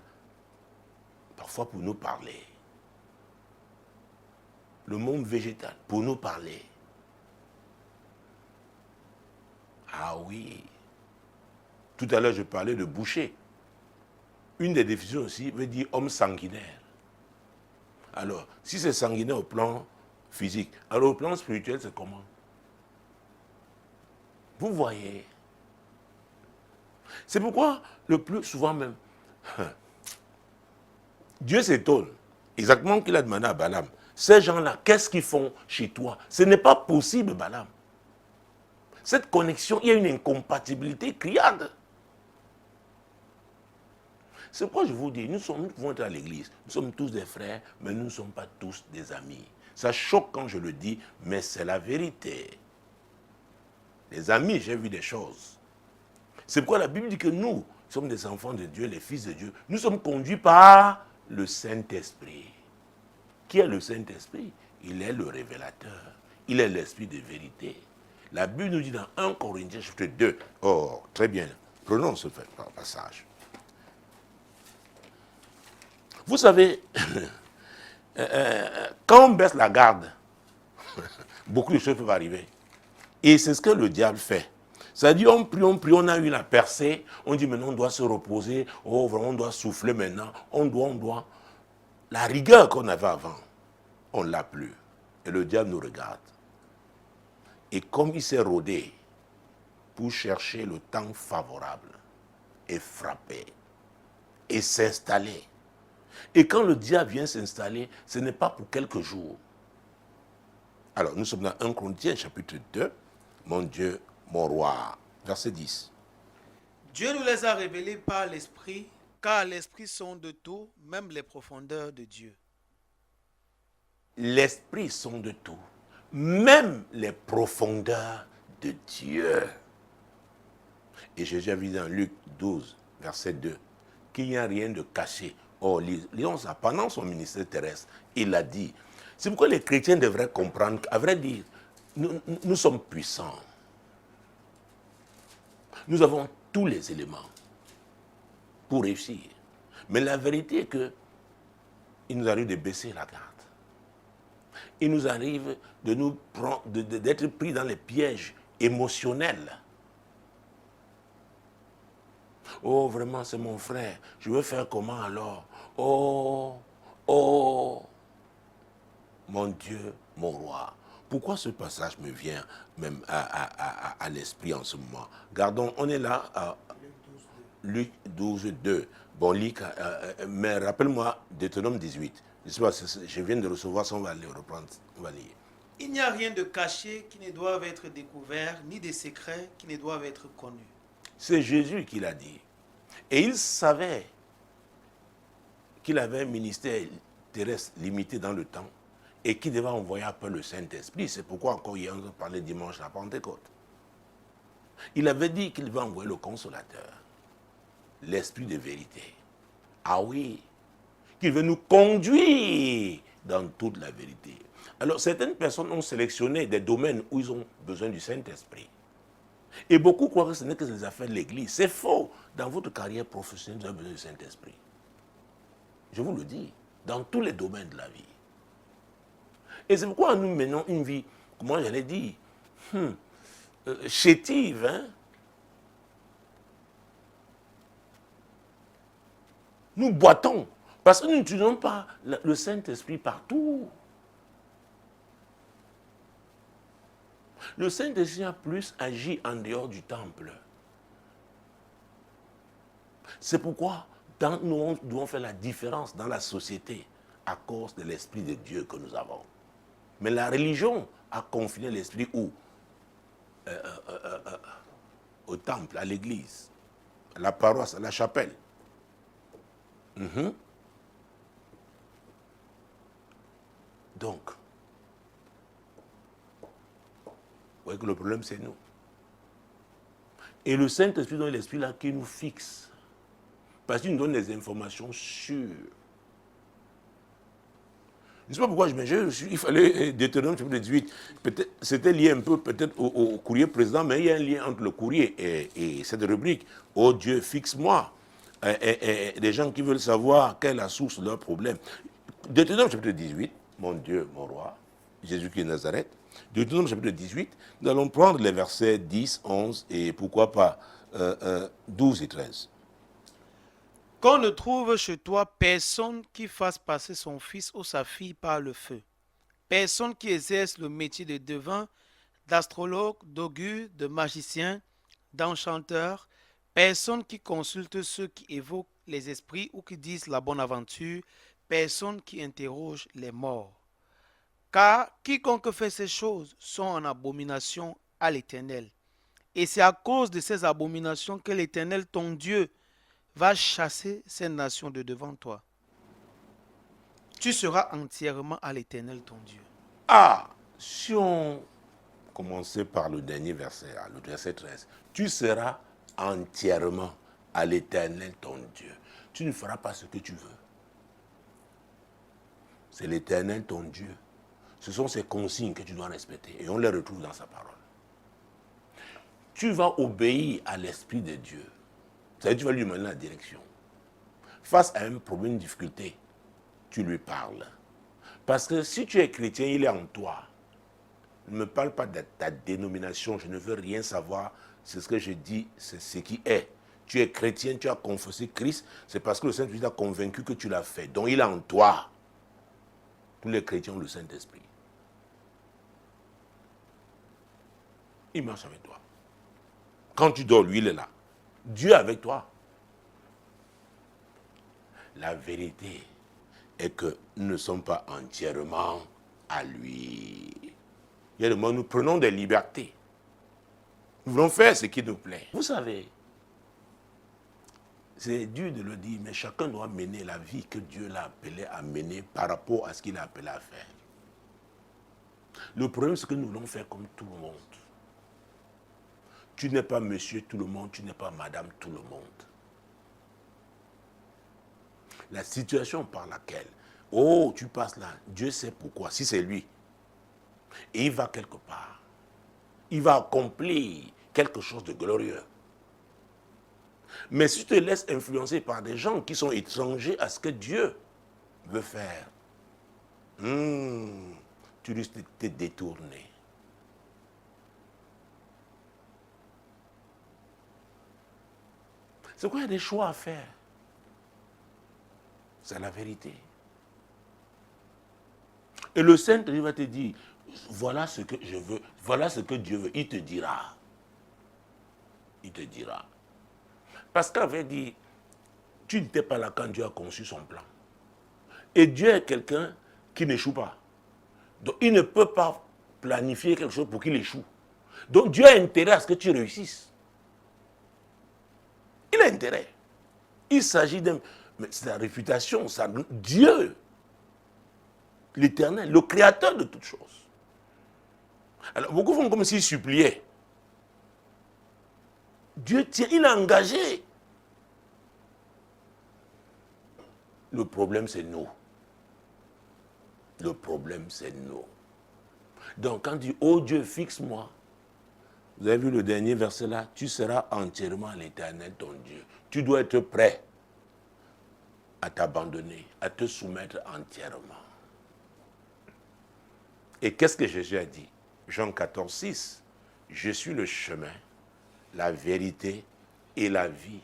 A: parfois pour nous parler. Le monde végétal, pour nous parler. Ah oui. Tout à l'heure, je parlais de boucher. Une des définitions aussi veut dire homme sanguinaire. Alors, si c'est sanguinaire au plan physique, alors au plan spirituel, c'est comment? Vous voyez? C'est pourquoi, le plus souvent même, Dieu s'étonne. Exactement qu'il a demandé à Balaam. Ces gens-là, qu'est-ce qu'ils font chez toi? Ce n'est pas possible, Balaam. Cette connexion, il y a une incompatibilité criarde. C'est pourquoi je vous dis, nous pouvons être à l'église, nous sommes tous des frères, mais nous ne sommes pas tous des amis. Ça choque quand je le dis, mais c'est la vérité. Les amis, j'ai vu des choses. C'est pourquoi la Bible dit que nous sommes des enfants de Dieu, les fils de Dieu. Nous sommes conduits par le Saint-Esprit. Qui est le Saint-Esprit? Il est le révélateur. Il est l'esprit de vérité. La Bible nous dit dans 1 Corinthiens chapitre 2. Oh, très bien. Prenons ce passage. Vous savez, quand on baisse la garde, beaucoup de choses peuvent arriver. Et c'est ce que le diable fait. C'est-à-dire, on prie, on a eu la percée, on dit maintenant on doit se reposer, oh vraiment on doit souffler maintenant, on doit. La rigueur qu'on avait avant, on ne l'a plus. Et le diable nous regarde. Et comme il s'est rodé pour chercher le temps favorable, et frapper, et s'installer. Et quand le diable vient s'installer, ce n'est pas pour quelques jours. Alors, nous sommes dans 1 Corinthiens, chapitre 2, mon Dieu, mon roi, verset 10.
B: Dieu nous les a révélés par l'Esprit, car l'Esprit sonde tout, même les profondeurs de Dieu.
A: L'Esprit sonde tout, même les profondeurs de Dieu. Et Jésus a dit dans Luc 12, verset 2, qu'il n'y a rien de caché. Oh, lisons ça, pendant son ministère terrestre, il a dit, c'est pourquoi les chrétiens devraient comprendre qu'à vrai dire, nous sommes puissants. Nous avons tous les éléments pour réussir. Mais la vérité est que il nous arrive de baisser la garde. Il nous arrive de nous prendre, d'être pris dans les pièges émotionnels. Oh, vraiment, c'est mon frère. Je veux faire comment alors? Oh, mon Dieu, mon roi. Pourquoi ce passage me vient même à l'esprit en ce moment? Gardons, on est là à Luc 12, 2. Bon, mais rappelle-moi Deutéronome 18. Je viens de recevoir ça, on va le reprendre, on va lire.
B: Il n'y a rien de caché qui ne doive être découvert, ni de secret qui ne doivent être connus.
A: C'est Jésus qui l'a dit. Et il savait qu'il avait un ministère terrestre limité dans le temps et qu'il devait envoyer un peu le Saint-Esprit. C'est pourquoi encore hier, on a parlé dimanche à la Pentecôte. Il avait dit qu'il devait envoyer le Consolateur, l'Esprit de vérité. Ah oui, qu'il veut nous conduire dans toute la vérité. Alors, certaines personnes ont sélectionné des domaines où ils ont besoin du Saint-Esprit. Et beaucoup croient que ce n'est que les affaires de l'Église. C'est faux. Dans votre carrière professionnelle, vous avez besoin du Saint-Esprit. Je vous le dis, dans tous les domaines de la vie. Et c'est pourquoi nous menons une vie, comment j'allais dire, chétive, hein? Nous boitons, parce que nous n'utilisons pas le Saint-Esprit partout. Le Saint-Esprit a plus agi en dehors du temple. C'est pourquoi nous devons faire la différence dans la société à cause de l'Esprit de Dieu que nous avons. Mais la religion a confiné l'Esprit où? Au temple, à l'église, à la paroisse, à la chapelle. Donc, vous voyez que le problème, c'est nous. Et le Saint-Esprit, c'est l'Esprit là qui nous fixe. Parce qu'il nous donne des informations sûres. Je ne sais pas pourquoi il fallait Deutéronome chapitre 18. C'était lié un peu peut-être au courrier président, mais il y a un lien entre le courrier et cette rubrique. Oh Dieu, fixe-moi. Et des gens qui veulent savoir quelle est la source de leurs problèmes. Deutéronome chapitre 18, mon Dieu, mon roi, Jésus qui est Nazareth. Deutéronome chapitre 18, nous allons prendre les versets 10, 11 et pourquoi pas 12 et 13.
B: Qu'on ne trouve chez toi personne qui fasse passer son fils ou sa fille par le feu. Personne qui exerce le métier de devin, d'astrologue, d'augure, de magicien, d'enchanteur. Personne qui consulte ceux qui évoquent les esprits ou qui disent la bonne aventure. Personne qui interroge les morts. Car quiconque fait ces choses sont en abomination à l'Éternel. Et c'est à cause de ces abominations que l'Éternel, ton Dieu, va chasser ces nations de devant toi. Tu seras entièrement à l'Éternel ton Dieu.
A: Ah, si on commençait par le dernier verset, le verset 13, tu seras entièrement à l'Éternel ton Dieu. Tu ne feras pas ce que tu veux. C'est l'Éternel ton Dieu. Ce sont ces consignes que tu dois respecter et on les retrouve dans sa parole. Tu vas obéir à l'Esprit de Dieu. C'est-à-dire tu vas lui demander la direction. Face à un problème, une difficulté, tu lui parles. Parce que si tu es chrétien, il est en toi. Ne me parle pas de ta dénomination, je ne veux rien savoir. C'est ce que je dis, c'est ce qui est. Tu es chrétien, tu as confessé Christ, c'est parce que le Saint-Esprit t'a convaincu que tu l'as fait. Donc il est en toi. Tous les chrétiens ont le Saint-Esprit. Il marche avec toi. Quand tu dors, lui, il est là. Dieu est avec toi. La vérité est que nous ne sommes pas entièrement à lui. Il y a des moments où nous prenons des libertés. Nous voulons faire ce qui nous plaît. Vous savez, c'est dur de le dire, mais chacun doit mener la vie que Dieu l'a appelé à mener par rapport à ce qu'il a appelé à faire. Le problème, c'est que nous voulons faire comme tout le monde. Tu n'es pas monsieur tout le monde, tu n'es pas madame tout le monde. La situation par laquelle, oh, tu passes là, Dieu sait pourquoi, si c'est lui. Et il va quelque part. Il va accomplir quelque chose de glorieux. Mais si tu te laisses influencer par des gens qui sont étrangers à ce que Dieu veut faire, tu risques de te détourner. C'est quoi, il y a des choix à faire. C'est la vérité. Et le Saint-Esprit va te dire, voilà ce que je veux, voilà ce que Dieu veut. Il te dira. Il te dira. Pascal avait dit, tu n'étais pas là quand Dieu a conçu son plan. Et Dieu est quelqu'un qui n'échoue pas. Donc il ne peut pas planifier quelque chose pour qu'il échoue. Donc Dieu a intérêt à ce que tu réussisses. Il a intérêt. Il s'agit d'un... Mais c'est la réputation, ça, Dieu, l'Éternel, le Créateur de toutes choses. Alors, beaucoup font comme s'ils suppliaient. Dieu tient, il a engagé. Le problème, c'est nous. Le problème, c'est nous. Donc, quand tu dis, oh Dieu, fixe-moi. Vous avez vu le dernier verset là, tu seras entièrement à l'Éternel, ton Dieu. Tu dois être prêt à t'abandonner, à te soumettre entièrement. Et qu'est-ce que Jésus a dit? Jean 14, 6. Je suis le chemin, la vérité et la vie.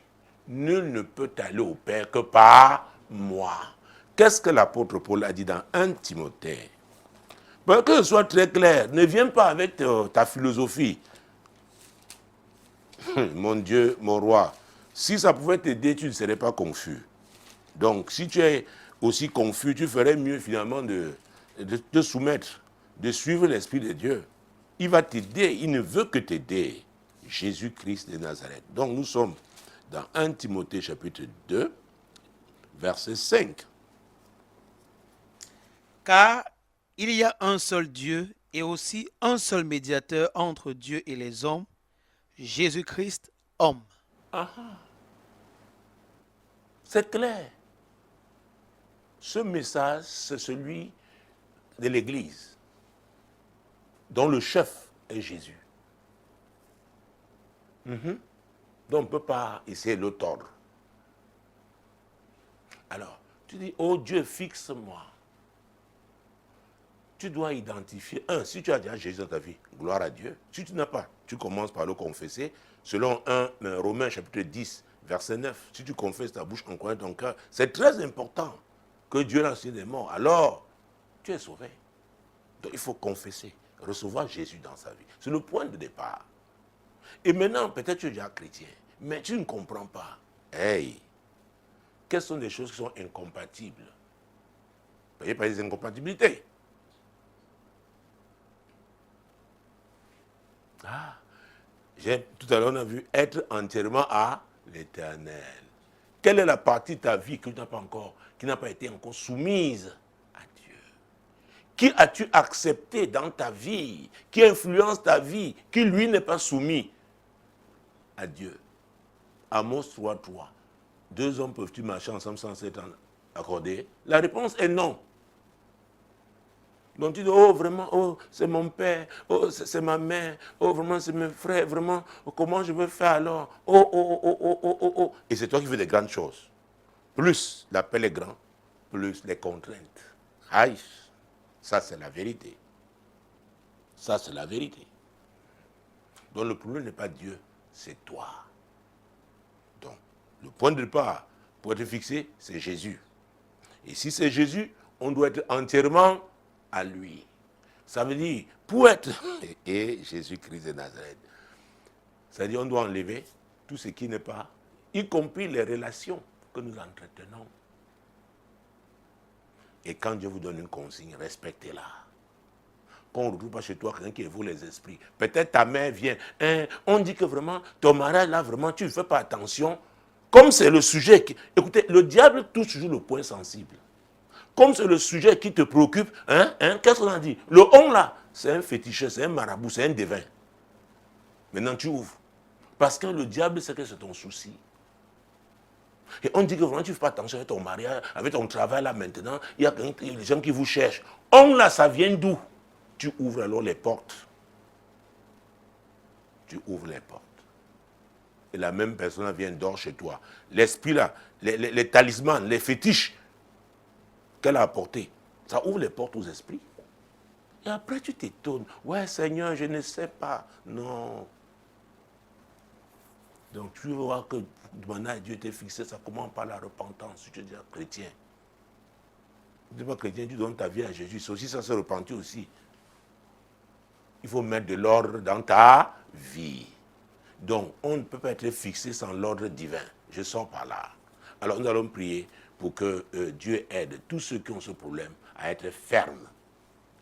A: Nul ne peut aller au Père que par moi. Qu'est-ce que l'apôtre Paul a dit dans 1 Timothée? Pour que ce soit très clair, ne viens pas avec ta philosophie. Mon Dieu, mon roi, si ça pouvait t'aider, tu ne serais pas confus. Donc, si tu es aussi confus, tu ferais mieux finalement de te soumettre, de suivre l'Esprit de Dieu. Il va t'aider, il ne veut que t'aider. Jésus-Christ de Nazareth. Donc, nous sommes dans 1 Timothée chapitre 2, verset 5.
B: Car il y a un seul Dieu et aussi un seul médiateur entre Dieu et les hommes, Jésus-Christ, homme.
A: C'est clair. Ce message, c'est celui de l'Église, dont le chef est Jésus. Donc on ne peut pas essayer de le tordre. Alors, tu dis, oh Dieu, fixe-moi. Tu dois identifier, si tu as déjà Jésus dans ta vie, gloire à Dieu. Si tu n'as pas, tu commences par le confesser. Selon Romains chapitre 10, verset 9, si tu confesses ta bouche, en croyant ton cœur, c'est très important que Dieu l'a ressuscité des morts. Alors, tu es sauvé. Donc il faut confesser, recevoir Jésus dans sa vie. C'est le point de départ. Et maintenant, peut-être tu es déjà chrétien, mais tu ne comprends pas. Hey, quelles sont les choses qui sont incompatibles? Vous voyez pas les incompatibilités. Tout à l'heure, on a vu être entièrement à l'Éternel. Quelle est la partie de ta vie que tu n'as pas encore, qui n'a pas été encore soumise à Dieu? Qui as-tu accepté dans ta vie, qui influence ta vie, qui lui n'est pas soumis à Dieu? Amos 3:3. Deux hommes peuvent-ils marcher ensemble sans s'être accordés? La réponse est non. Donc tu dis, oh vraiment, oh c'est mon père, oh c'est ma mère, oh vraiment c'est mes frères, vraiment, comment je vais faire alors? Oh. Et c'est toi qui fais des grandes choses. Plus l'appel est grand, plus les contraintes. Aïe, ça c'est la vérité. Ça c'est la vérité. Donc le problème n'est pas Dieu, c'est toi. Donc le point de départ pour être fixé, c'est Jésus. Et si c'est Jésus, on doit être entièrement à lui. Ça veut dire, pour être... Et Jésus-Christ de Nazareth. C'est-à-dire, on doit enlever tout ce qui n'est pas, y compris les relations que nous entretenons. Et quand Dieu vous donne une consigne, respectez-la. Quand on ne retrouve pas chez toi quelqu'un qui évoque les esprits. Peut-être ta mère vient. On dit que vraiment, ton mariage là, vraiment, tu ne fais pas attention. Comme c'est le sujet qui... Écoutez, le diable touche toujours le point sensible. Comme c'est le sujet qui te préoccupe, qu'est-ce qu'on a dit? Le on là, c'est un féticheur, c'est un marabout, c'est un devin. Maintenant tu ouvres. Parce que le diable sait que c'est ton souci. Et on dit que vraiment tu ne fais pas attention avec ton mariage, avec ton travail là maintenant, il y a des gens qui vous cherchent. On là, ça vient d'où? Tu ouvres alors les portes. Tu ouvres les portes. Et la même personne vient dort chez toi. L'esprit là, les talismans, les fétiches qu'elle a apportés, ça ouvre les portes aux esprits. Et après tu t'étonnes. Ouais Seigneur, je ne sais pas. Non. Donc tu vois que demander à Dieu t'est fixé, ça commence par la repentance. Si tu dis chrétien. Tu ne dis pas chrétien, tu donnes ta vie à Jésus. C'est aussi ça, se repentir aussi. Il faut mettre de l'ordre dans ta vie. Donc, on ne peut pas être fixé sans l'ordre divin. Je sors par là. Alors, nous allons prier pour que Dieu aide tous ceux qui ont ce problème à être fermes.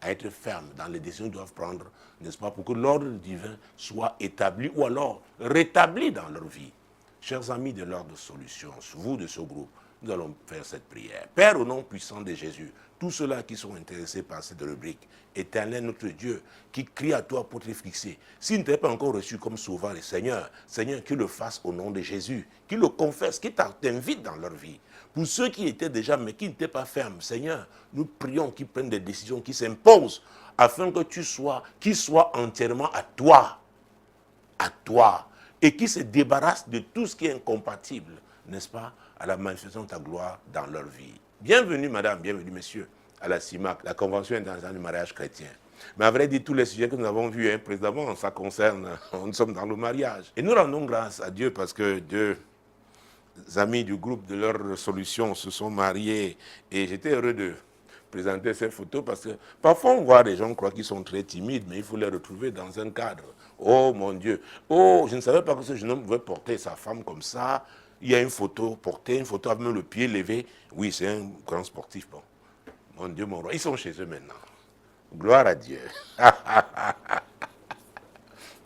A: À être fermes dans les décisions qu'ils doivent prendre, n'est-ce pas, pour que l'ordre divin soit établi ou alors rétabli dans leur vie. Chers amis de l'ordre de solution, vous de ce groupe, nous allons faire cette prière. Père, au nom puissant de Jésus, tous ceux-là qui sont intéressés par cette rubrique, Éternel notre Dieu, qui crie à toi pour te fixer. S'il ne t'est pas encore reçu comme souvent le Seigneur, Seigneur, qu'il le fasse au nom de Jésus, qu'il le confesse, qu'il t'invite dans leur vie. Pour ceux qui étaient déjà, mais qui n'étaient pas fermes, Seigneur, nous prions qu'ils prennent des décisions qui s'imposent, afin que qu'ils soient entièrement à toi, et qu'ils se débarrassent de tout ce qui est incompatible, n'est-ce pas, à la manifestation de ta gloire dans leur vie. Bienvenue, madame, bienvenue, monsieur, à la CIMAC, la Convention internationale du mariage chrétien. Mais à vrai dire, tous les sujets que nous avons vus précédemment, ça concerne, nous sommes dans le mariage. Et nous rendons grâce à Dieu parce que deux amis du groupe de leur solution se sont mariés. Et j'étais heureux de présenter ces photos parce que parfois on voit des gens croient qu'ils sont très timides, mais il faut les retrouver dans un cadre. Oh mon Dieu, oh je ne savais pas que ce jeune homme pouvait porter sa femme comme ça. Il y a une photo portée, une photo avec même le pied levé. Oui, c'est un grand sportif. Bon. Mon Dieu, mon roi, ils sont chez eux maintenant. Gloire à Dieu.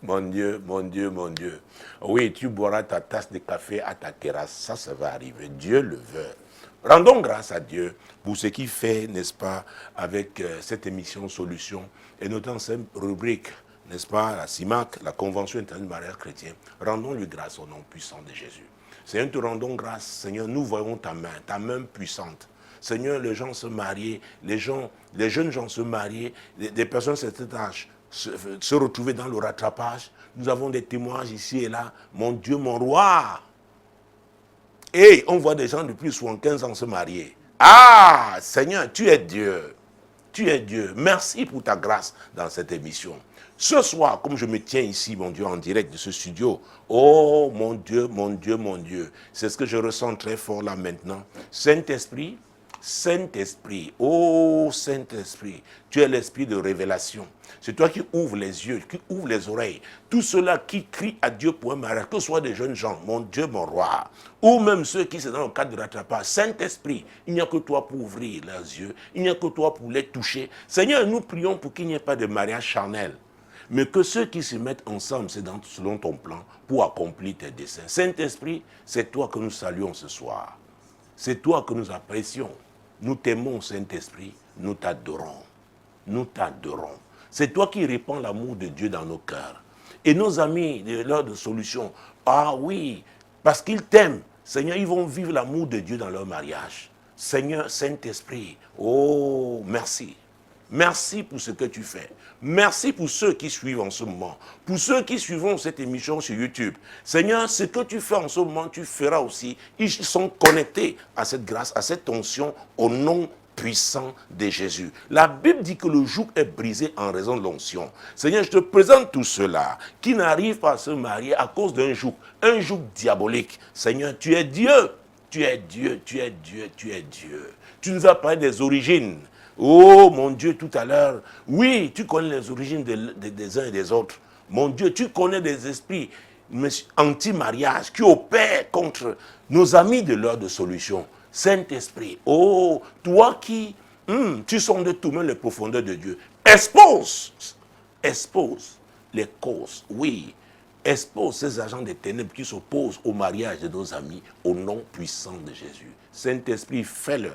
A: Mon Dieu, mon Dieu, mon Dieu. Oui, tu boiras ta tasse de café à ta terrasse. Ça va arriver. Dieu le veut. Rendons grâce à Dieu pour ce qu'il fait, n'est-ce pas, avec cette émission Solution, et notamment cette rubrique, n'est-ce pas, la CIMAC, la Convention internationale du mariage chrétien. Rendons-lui grâce au nom puissant de Jésus. Seigneur, nous te rendons grâce. Seigneur, nous voyons ta main puissante. Seigneur, les gens se marient, les jeunes gens se marient, des personnes de cet âge se retrouver dans le rattrapage. Nous avons des témoignages ici et là. Mon Dieu, mon roi. Et on voit des gens de plus de 75 ans se marier. Ah, Seigneur, tu es Dieu. Tu es Dieu. Merci pour ta grâce dans cette émission. Ce soir, comme je me tiens ici, mon Dieu, en direct de ce studio, oh mon Dieu, mon Dieu, mon Dieu, c'est ce que je ressens très fort là maintenant. Saint-Esprit, Saint-Esprit, oh Saint-Esprit, tu es l'esprit de révélation. C'est toi qui ouvres les yeux, qui ouvres les oreilles. Tous ceux-là qui crient à Dieu pour un mariage, que ce soit des jeunes gens, mon Dieu, mon roi, ou même ceux qui sont dans le cadre de rattrapage. Saint-Esprit, il n'y a que toi pour ouvrir leurs yeux, il n'y a que toi pour les toucher. Seigneur, nous prions pour qu'il n'y ait pas de mariage charnel, mais que ceux qui se mettent ensemble, c'est selon ton plan, pour accomplir tes desseins. Saint-Esprit, c'est toi que nous saluons ce soir. C'est toi que nous apprécions. Nous t'aimons, Saint-Esprit, nous t'adorons. Nous t'adorons. C'est toi qui répands l'amour de Dieu dans nos cœurs. Et nos amis de l'ordre de solution, ah oui, parce qu'ils t'aiment, Seigneur, ils vont vivre l'amour de Dieu dans leur mariage. Seigneur, Saint-Esprit, oh, merci. Merci pour ce que tu fais. Merci pour ceux qui suivent en ce moment. Pour ceux qui suivront cette émission sur YouTube. Seigneur, ce que tu fais en ce moment, tu feras aussi. Ils sont connectés à cette grâce, à cette onction, au nom puissant de Jésus. La Bible dit que le joug est brisé en raison de l'onction. Seigneur, je te présente tous ceux-là qui n'arrivent pas à se marier à cause d'un joug diabolique. Seigneur, tu es Dieu. Tu es Dieu, tu es Dieu, tu es Dieu. Tu nous as parlé des origines. Oh mon Dieu, tout à l'heure, oui, tu connais les origines des uns et des autres. Mon Dieu, tu connais des esprits anti-mariage qui opèrent contre nos amis de l'heure de solution. Saint-Esprit, oh, toi qui, tu sondes tout-même les profondeurs de Dieu, expose les causes, oui, expose ces agents des ténèbres qui s'opposent au mariage de nos amis au nom puissant de Jésus. Saint-Esprit, fais-le.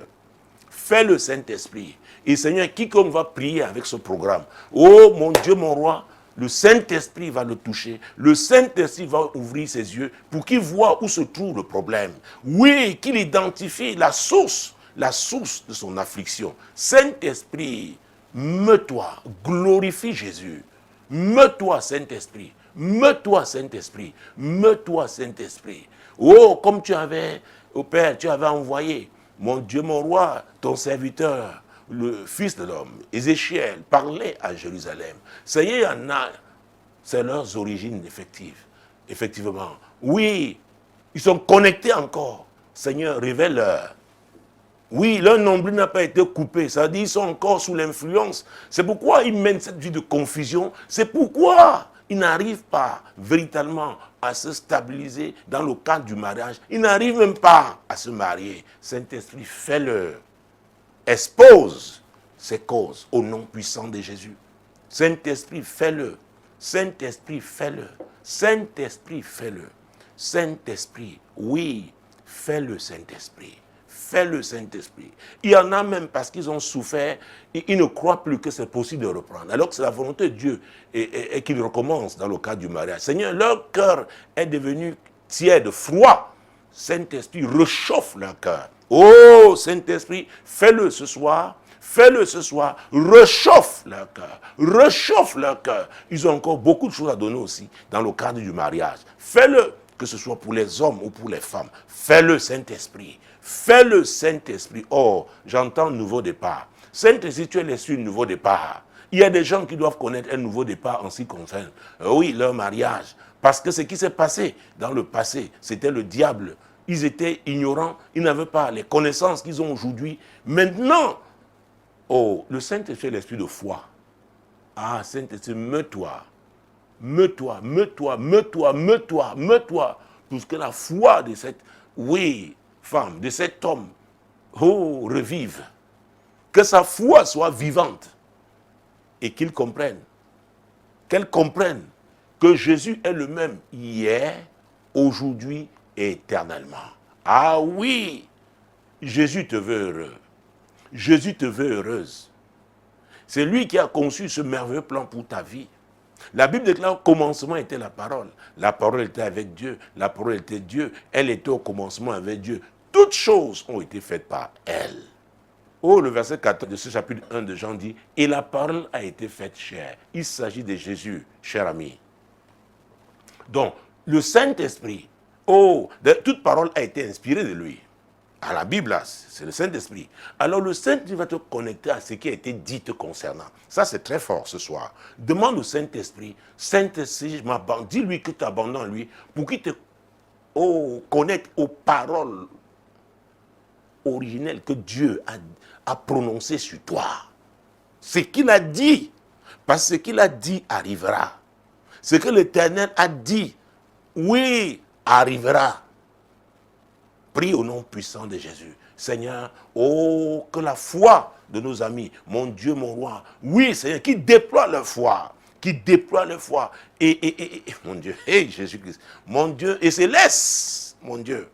A: Fais-le, Saint-Esprit. Et Seigneur, quiconque va prier avec ce programme, oh mon Dieu, mon roi, le Saint-Esprit va le toucher. Le Saint-Esprit va ouvrir ses yeux pour qu'il voit où se trouve le problème. Oui, qu'il identifie la source de son affliction. Saint-Esprit, meut-toi, glorifie Jésus. Meut-toi, Saint-Esprit. Meut-toi, Saint-Esprit. Meut-toi, Saint-Esprit. Oh, comme tu avais, au Père, tu avais envoyé, mon Dieu, mon roi, ton serviteur, le Fils de l'homme, Ézéchiel, parlait à Jérusalem. Seigneur, il y en a, c'est leurs origines effectivement. Oui, ils sont connectés encore. Seigneur, révèle-leur. Oui, leur nombril n'a pas été coupé. Ça veut dire qu'ils sont encore sous l'influence. C'est pourquoi ils mènent cette vie de confusion. C'est pourquoi ils n'arrivent pas véritablement à se stabiliser dans le cadre du mariage. Ils n'arrivent même pas à se marier. Saint-Esprit, fais-le. Expose ces causes au nom puissant de Jésus. Saint-Esprit, fais-le. Saint-Esprit, fais-le. Saint-Esprit, fais-le. Saint-Esprit, oui, fais-le, Saint-Esprit. Fais-le, Saint-Esprit. Il y en a même parce qu'ils ont souffert, et ils ne croient plus que c'est possible de reprendre. Alors que c'est la volonté de Dieu et qu'ils recommencent dans le cadre du mariage. Seigneur, leur cœur est devenu tiède, froid. Saint-Esprit, réchauffe leur cœur. Oh, Saint-Esprit, fais-le ce soir. Fais-le ce soir. Réchauffe leur cœur. Réchauffe leur cœur. Ils ont encore beaucoup de choses à donner aussi dans le cadre du mariage. Fais-le, que ce soit pour les hommes ou pour les femmes. Fais-le, Saint-Esprit. Fais-le, Saint-Esprit. Oh, j'entends nouveau départ. Saint-Esprit, tu es l'esprit du nouveau départ. Il y a des gens qui doivent connaître un nouveau départ en ce qui concerne, oui, leur mariage. Parce que ce qui s'est passé dans le passé, c'était le diable. Ils étaient ignorants, ils n'avaient pas les connaissances qu'ils ont aujourd'hui. Maintenant, oh, le Saint-Esprit est l'esprit de foi. Ah, Saint-Esprit, meut-toi. Meut-toi, meut-toi, meut-toi, meut-toi, meut-toi. Pour que la foi de cette, oui, femme, de cet homme, oh, revive. Que sa foi soit vivante. Et qu'il comprenne, qu'elle comprenne que Jésus est le même hier, aujourd'hui et éternellement. Ah oui, Jésus te veut heureux. Jésus te veut heureuse. C'est lui qui a conçu ce merveilleux plan pour ta vie. La Bible déclare au commencement était la parole. La parole était avec Dieu. La parole était Dieu. Elle était au commencement avec Dieu. Toutes choses ont été faites par elle. Oh, le verset 14 de ce chapitre 1 de Jean dit, « Et la parole a été faite chair. » Il s'agit de Jésus, cher ami. Donc, le Saint-Esprit, oh, toute parole a été inspirée de lui. À la Bible, là, c'est le Saint-Esprit. Alors, le Saint-Esprit va te connecter à ce qui a été dit te concernant. Ça, c'est très fort ce soir. Demande au Saint-Esprit, Saint-Esprit, je m'abandonne. Dis-lui que tu abandonnes lui pour qu'il te connecte aux paroles originelles que Dieu a prononcées sur toi. Ce qu'il a dit, parce que ce qu'il a dit arrivera. Ce que l'Éternel a dit, oui, arrivera. Prie au nom puissant de Jésus. Seigneur, oh, que la foi de nos amis, mon Dieu, mon roi, oui, Seigneur, qui déploie leur foi, et mon Dieu, hey, Jésus-Christ, mon Dieu, et se laisse, mon Dieu,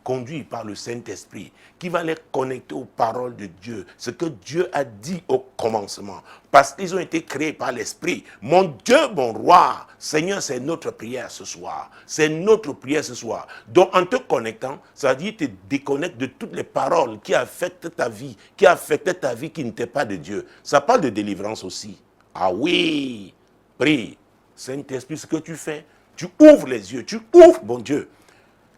A: conduits par le Saint-Esprit, qui va les connecter aux paroles de Dieu, ce que Dieu a dit au commencement, parce qu'ils ont été créés par l'Esprit. Mon Dieu, mon roi, Seigneur, c'est notre prière ce soir. C'est notre prière ce soir. Donc, en te connectant, ça veut dire que tu te déconnectes de toutes les paroles qui affectent ta vie, qui affectaient ta vie, qui n'étaient pas de Dieu. Ça parle de délivrance aussi. Ah oui, prie. Saint-Esprit, ce que tu fais, tu ouvres les yeux, tu ouvres, mon Dieu,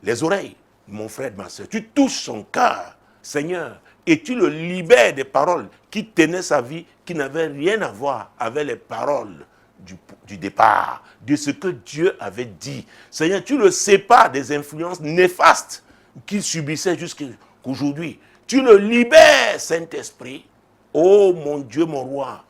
A: les oreilles, mon frère, ma soeur, tu touches son cœur, Seigneur, et tu le libères des paroles qui tenaient sa vie, qui n'avaient rien à voir avec les paroles du départ, de ce que Dieu avait dit. Seigneur, tu le sépares des influences néfastes qu'il subissait jusqu'à aujourd'hui. Tu le libères, Saint-Esprit. Oh mon Dieu, mon roi.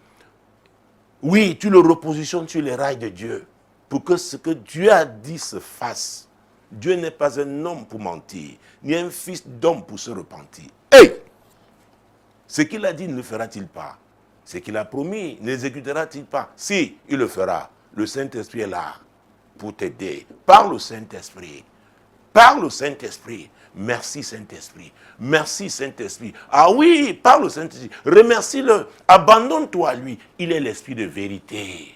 A: Oui, tu le repositionnes sur les rails de Dieu pour que ce que Dieu a dit se fasse. Dieu n'est pas un homme pour mentir, ni un fils d'homme pour se repentir. Hey! Ce qu'il a dit ne le fera-t-il pas? Ce qu'il a promis n'exécutera-t-il pas? Si, il le fera. Le Saint-Esprit est là pour t'aider. Parle au Saint-Esprit. Parle au Saint-Esprit. Merci Saint-Esprit. Merci Saint-Esprit. Ah oui, parle au Saint-Esprit. Remercie-le. Abandonne-toi à lui. Il est l'esprit de vérité.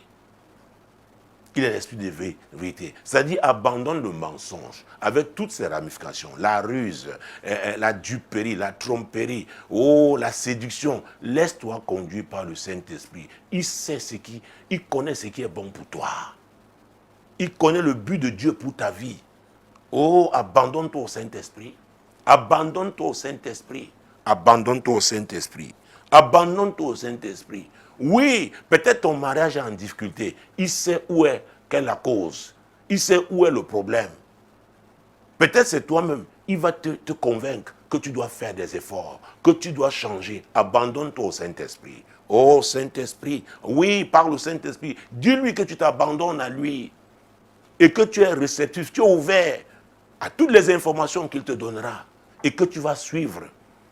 A: Il est l'esprit de vérité. C'est-à-dire, abandonne le mensonge avec toutes ses ramifications. La ruse, la duperie, la tromperie, oh, la séduction. Laisse-toi conduire par le Saint-Esprit. Il connaît ce qui est bon pour toi. Il connaît le but de Dieu pour ta vie. Oh, abandonne-toi au Saint-Esprit. Abandonne-toi au Saint-Esprit. Abandonne-toi au Saint-Esprit. Abandonne-toi au Saint-Esprit. Oui, peut-être ton mariage est en difficulté. Il sait où est, quelle est la cause. Il sait où est le problème. Peut-être c'est toi-même. Il va te convaincre que tu dois faire des efforts, que tu dois changer. Abandonne-toi au Saint-Esprit. Oh Saint-Esprit, oui, parle au Saint-Esprit. Dis-lui que tu t'abandonnes à lui et que tu es réceptif, tu es ouvert à toutes les informations qu'il te donnera et que tu vas suivre.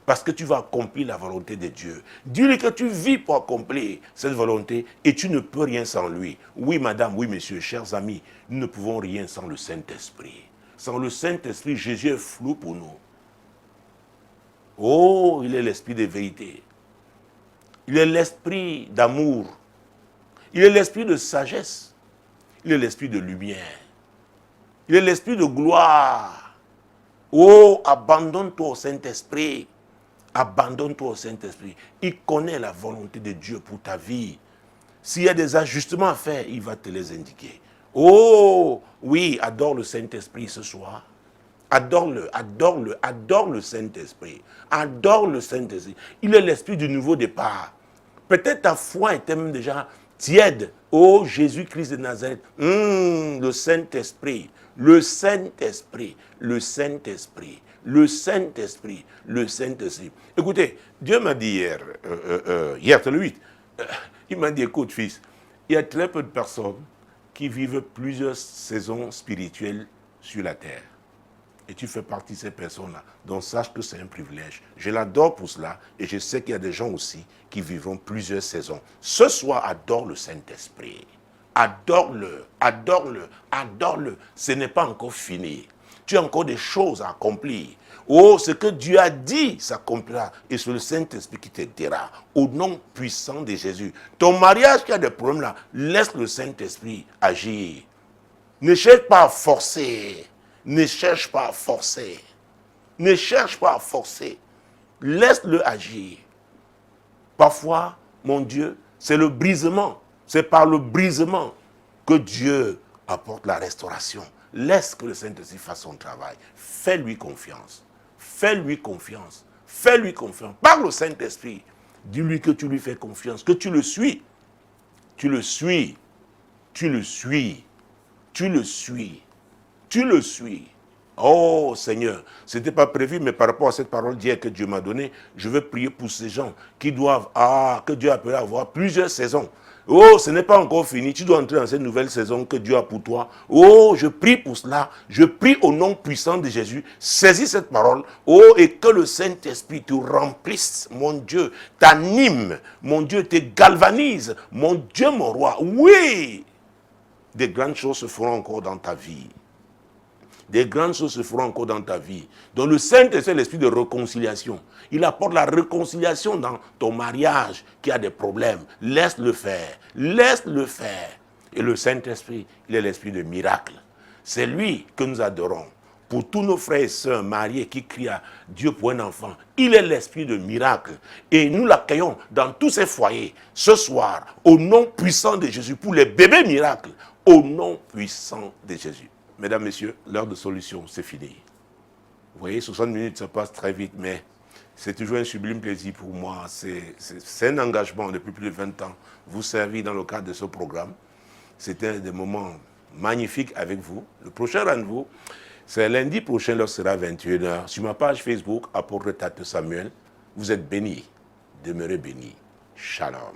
A: Parce que tu vas accomplir la volonté de Dieu. Dis-lui que tu vis pour accomplir cette volonté et tu ne peux rien sans lui. Oui, madame, oui, monsieur, chers amis, nous ne pouvons rien sans le Saint-Esprit. Sans le Saint-Esprit, Jésus est flou pour nous. Oh, il est l'esprit de vérité. Il est l'esprit d'amour. Il est l'esprit de sagesse. Il est l'esprit de lumière. Il est l'esprit de gloire. Oh, abandonne-toi au Saint-Esprit. Abandonne-toi au Saint-Esprit. Il connaît la volonté de Dieu pour ta vie. S'il y a des ajustements à faire, il va te les indiquer. Oh, oui, adore le Saint-Esprit ce soir. Adore-le, adore-le, adore le Saint-Esprit. Adore le Saint-Esprit. Il est l'esprit du nouveau départ. Peut-être ta foi était même déjà tiède. Oh, Jésus-Christ de Nazareth. Le Saint-Esprit. Le Saint-Esprit. Le Saint-Esprit. Le Saint-Esprit, le Saint-Esprit. Écoutez, Dieu m'a dit hier, c'est le 8, il m'a dit, écoute fils, il y a très peu de personnes qui vivent plusieurs saisons spirituelles sur la terre. Et tu fais partie de ces personnes-là. Donc sache que c'est un privilège. Je l'adore pour cela et je sais qu'il y a des gens aussi qui vivront plusieurs saisons. Ce soir, adore le Saint-Esprit. Adore-le, adore-le, adore-le. Ce n'est pas encore fini. Tu as encore des choses à accomplir. Oh, ce que Dieu a dit s'accomplira. Et c'est le Saint-Esprit qui t'aidera. Au nom puissant de Jésus. Ton mariage qui a des problèmes là, laisse le Saint-Esprit agir. Ne cherche pas à forcer. Ne cherche pas à forcer. Ne cherche pas à forcer. Laisse-le agir. Parfois, mon Dieu, c'est le brisement. C'est par le brisement que Dieu apporte la restauration. Laisse que le Saint-Esprit fasse son travail. Fais-lui confiance. Fais-lui confiance. Fais-lui confiance. Parle au Saint-Esprit. Dis-lui que tu lui fais confiance, que tu le suis. Tu le suis. Tu le suis. Tu le suis. Tu le suis. Oh Seigneur, ce n'était pas prévu, mais par rapport à cette parole d'hier que Dieu m'a donnée, je veux prier pour ces gens qui doivent, que Dieu a appelé à avoir plusieurs saisons. Oh, ce n'est pas encore fini. Tu dois entrer dans cette nouvelle saison que Dieu a pour toi. Oh, je prie pour cela. Je prie au nom puissant de Jésus. Saisis cette parole. Oh, et que le Saint-Esprit te remplisse, mon Dieu, t'anime, mon Dieu, te galvanise, mon Dieu, mon roi. Oui, des grandes choses se feront encore dans ta vie. Des grandes choses se feront encore dans ta vie. Donc le Saint-Esprit est l'esprit de réconciliation. Il apporte la réconciliation dans ton mariage qui a des problèmes. Laisse-le faire. Laisse-le faire. Et le Saint-Esprit, il est l'esprit de miracle. C'est lui que nous adorons. Pour tous nos frères et sœurs mariés qui crient à Dieu pour un enfant, il est l'esprit de miracle. Et nous l'accueillons dans tous ces foyers, ce soir, au nom puissant de Jésus, pour les bébés miracles, au nom puissant de Jésus. Mesdames, Messieurs, l'heure de solution, c'est fini. Vous voyez, 60 minutes, ça passe très vite, mais c'est toujours un sublime plaisir pour moi. C'est un engagement depuis plus de 20 ans. Vous servir dans le cadre de ce programme. C'était des moments magnifiques avec vous. Le prochain rendez-vous, c'est lundi prochain, l'heure sera 21h. Sur ma page Facebook, Apôtre Tate Samuel, vous êtes bénis. Demeurez bénis. Shalom.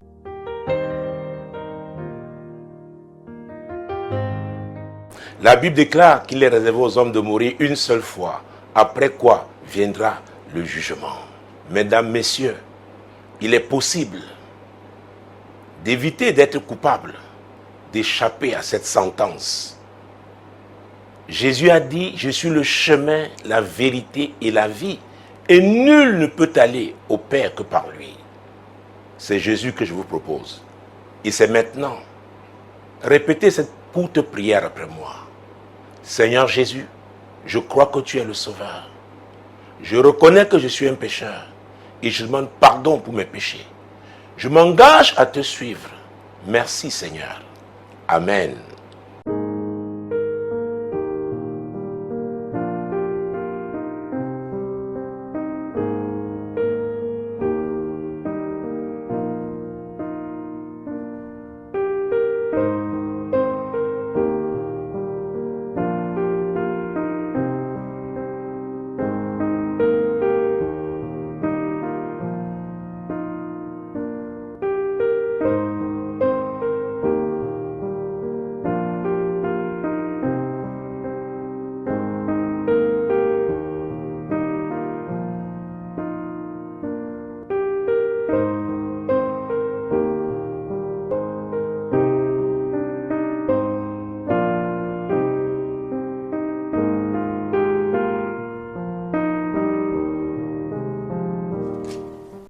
A: La Bible déclare qu'il est réservé aux hommes de mourir une seule fois, après quoi viendra le jugement. Mesdames, Messieurs, il est possible d'éviter d'être coupable, d'échapper à cette sentence. Jésus a dit, je suis le chemin, la vérité et la vie, et nul ne peut aller au Père que par lui. C'est Jésus que je vous propose. Et c'est maintenant. Répétez cette courte prière après moi. Seigneur Jésus, je crois que tu es le Sauveur. Je reconnais que je suis un pécheur et je demande pardon pour mes péchés. Je m'engage à te suivre. Merci Seigneur. Amen.